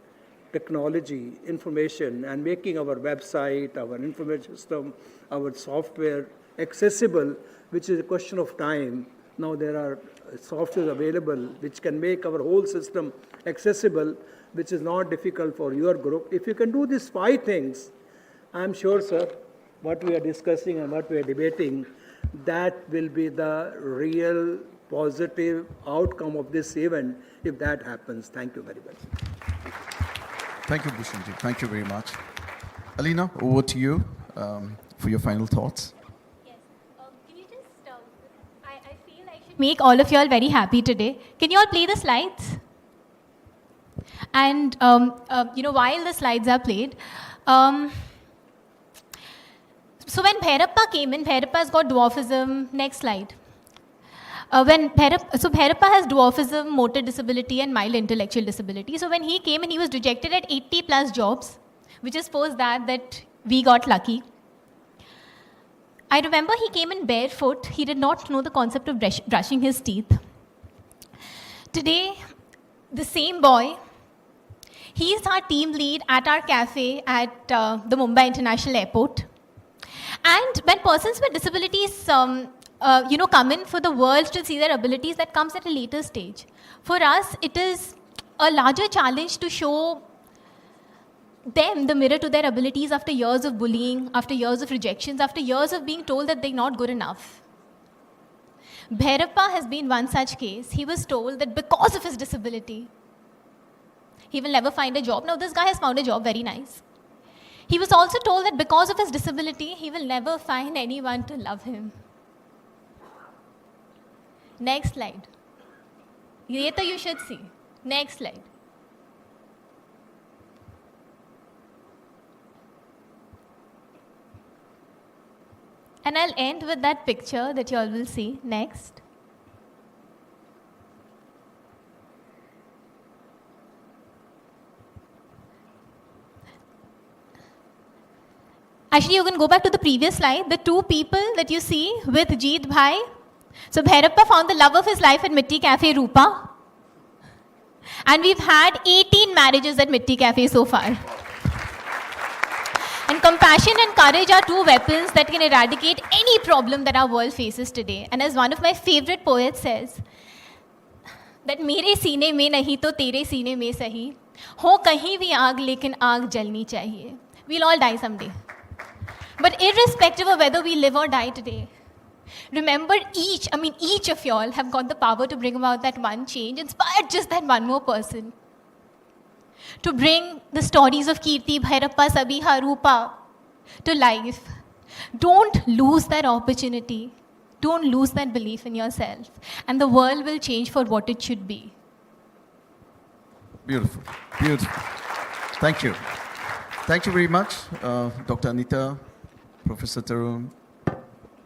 Speaker 10: technology, information, and making our website, our information system, our software accessible, which is a question of time. Now there are softwares available which can make our whole system accessible, which is not difficult for your group. If you can do these 5 things, I'm sure, sir, what we are discussing and what we are debating, that will be the real positive outcome of this event if that happens. Thank you very much.
Speaker 6: Thank you, Bhushanji. Thank you very much. Alina, over to you for your final thoughts.
Speaker 7: Yes. Can you just, I feel I should make all of you all very happy today. Can you all play the slides? And while the slides are played, so when Bhairappa came in, Bhairappa's got dwarfism. Next slide. Bhairappa has dwarfism, motor disability, and mild intellectual disability. So when he came in, he was rejected at 80 plus jobs, which is post that we got lucky. I remember he came in barefoot. He did not know the concept of brushing his teeth. Today, the same boy, he is our team lead at our cafe at the Mumbai International Airport. And when persons with disabilities come in for the world to see their abilities, that comes at a later stage. For us, it is a larger challenge to show them the mirror to their abilities after years of bullying, after years of rejections, after years of being told that they're not good enough. Bhairappa has been one such case. He was told that because of his disability, he will never find a job. Now, this guy has found a job, very nice. He was also told that because of his disability, he will never find anyone to love him. Next slide. Ye to you should see. Next slide. And I'll end with that picture that you all will see. Next. Actually, you can go back to the previous slide. The two people that you see with Jeet Bhai. So Bhairappa found the love of his life at Mitti Cafe Rupa. And we've had 18 marriages at Mitti Cafe so far. And compassion and courage are two weapons that can eradicate any problem that our world faces today. And as one of my favorite poets says, that मेरे सीने में नहीं तो तेरे सीने में सही हो कहीं भी आग लेकिन आग जलनी चाहिए. We'll all die someday. But irrespective of whether we live or die today, remember each of y'all have got the power to bring about that one change, inspire just that one more person. To bring the stories of Kirti, Bhairappa, Sabiha, Rupa to life. Don't lose that opportunity. Don't lose that belief in yourself. And the world will change for what it should be.
Speaker 6: Beautiful. Beautiful. Thank you. Thank you very much, Dr. Anita, Professor Tarun,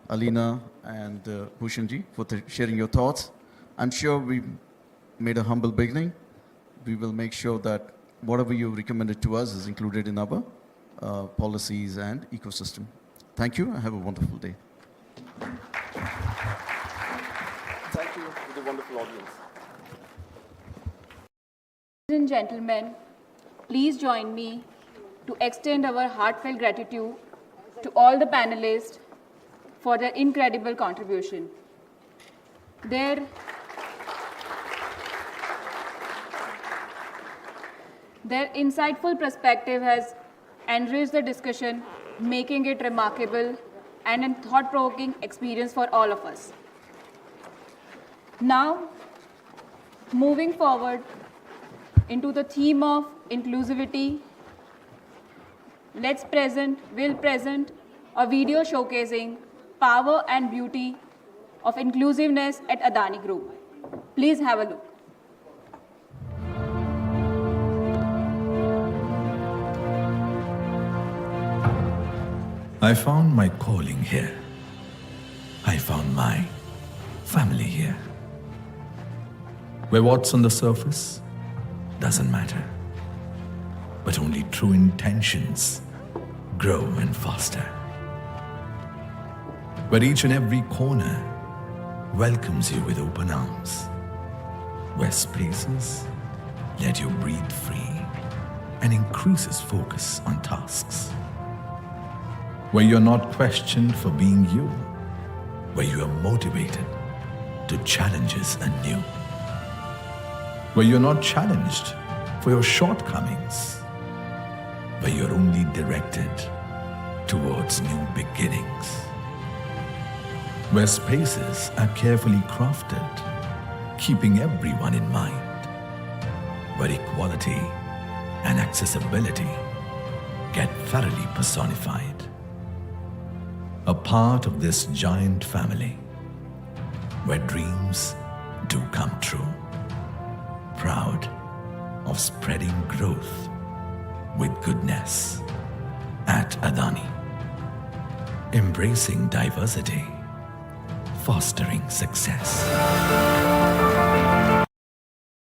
Speaker 6: Alina, and Bhushanji for sharing your thoughts. I'm sure we made a humble beginning. We will make sure that whatever you recommended to us is included in our policies and ecosystem. Thank you and have a wonderful day.
Speaker 11: Thank you to the wonderful audience.
Speaker 1: Ladies and gentlemen, please join me to extend our heartfelt gratitude to all the panelists for their incredible contribution. Their insightful perspective has enriched the discussion, making it remarkable and a thought-provoking experience for all of us. Now, moving forward into the theme of inclusivity, we'll present a video showcasing power and beauty of inclusiveness at Adani Group. Please have a look.
Speaker 12: I found my calling here. I found my family here. Where what's on the surface doesn't matter, but only true intentions grow and foster. Where each and every corner welcomes you with open arms. Where spaces let you breathe free and increases focus on tasks. Where you're not questioned for being you, where you are motivated to challenges anew, where you're not challenged for your shortcomings, where you're only directed towards new beginnings, where spaces are carefully crafted, keeping everyone in mind, where equality and accessibility get thoroughly personified. A part of this giant family where dreams do come true. Proud of spreading growth with goodness at Adani. Embracing diversity, fostering success.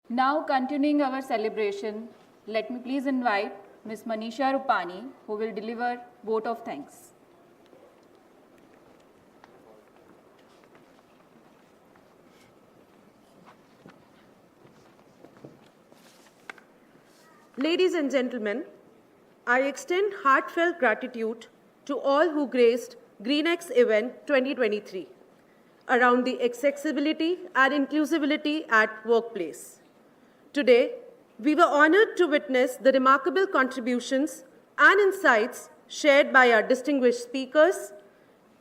Speaker 1: Now, continuing our celebration, let me please invite Ms. Manisha Rupani, who will deliver vote of thanks.
Speaker 13: Ladies and gentlemen, I extend heartfelt gratitude to all who graced GreenX event 2023 around the accessibility and inclusivity at workplace. Today, we were honored to witness the remarkable contributions and insights shared by our distinguished speakers,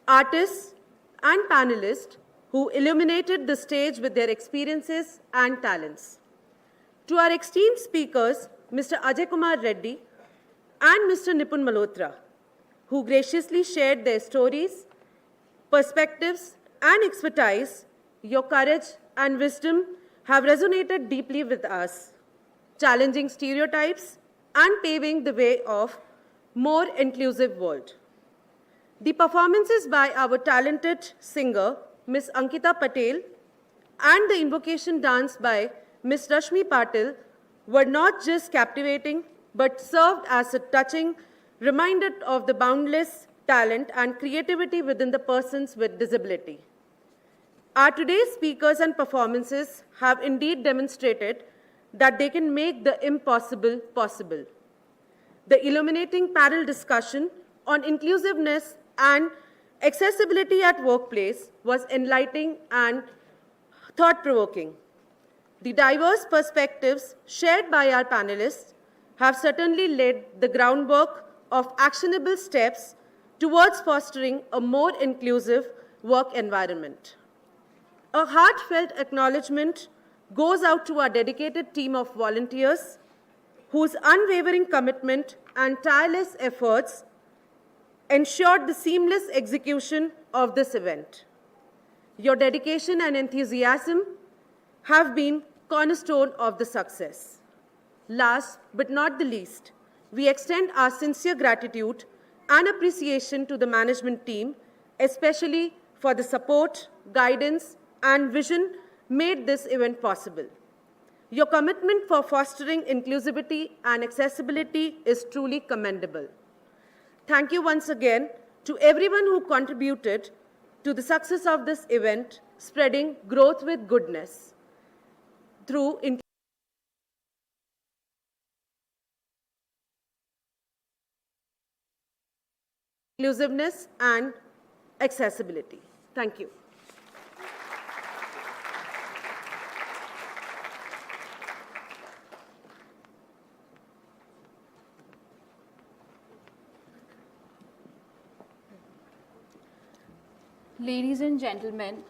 Speaker 13: artists, and panelists who illuminated the stage with their experiences and talents. To our esteemed speakers, Mr. Ajay Kumar Reddy and Mr. Nipun Motra, who graciously shared their stories, perspectives, and expertise, your courage and wisdom have resonated deeply with us, challenging stereotypes and paving the way of more inclusive world. The performances by our talented singer, Ms. Ankita Patel, and the invocation dance by Ms. Rashmi Patil were not just captivating, but served as a touching reminder of the boundless talent and creativity within the persons with disability. Our today's speakers and performances have indeed demonstrated that they can make the impossible possible. The illuminating panel discussion on inclusiveness and accessibility at workplace was enlightening and thought-provoking. The diverse perspectives shared by our panelists have certainly laid the groundwork of actionable steps towards fostering a more inclusive work environment. A heartfelt acknowledgement goes out to our dedicated team of volunteers whose unwavering commitment and tireless efforts ensured the seamless execution of this event. Your dedication and enthusiasm have been cornerstone of the success. Last but not the least, we extend our sincere gratitude and appreciation to the management team, especially for the support, guidance, and vision made this event possible. Your commitment for fostering inclusivity and accessibility is truly commendable. Thank you once again to everyone who contributed to the success of this event, spreading growth with goodness through inclusiveness and accessibility. Thank you.
Speaker 1: Ladies and gentlemen,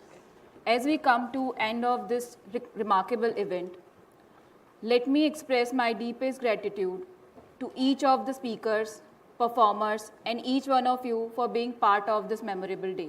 Speaker 1: as we come to end of this remarkable event, let me express my deepest gratitude to each of the speakers, performers, and each one of you for being part of this memorable day.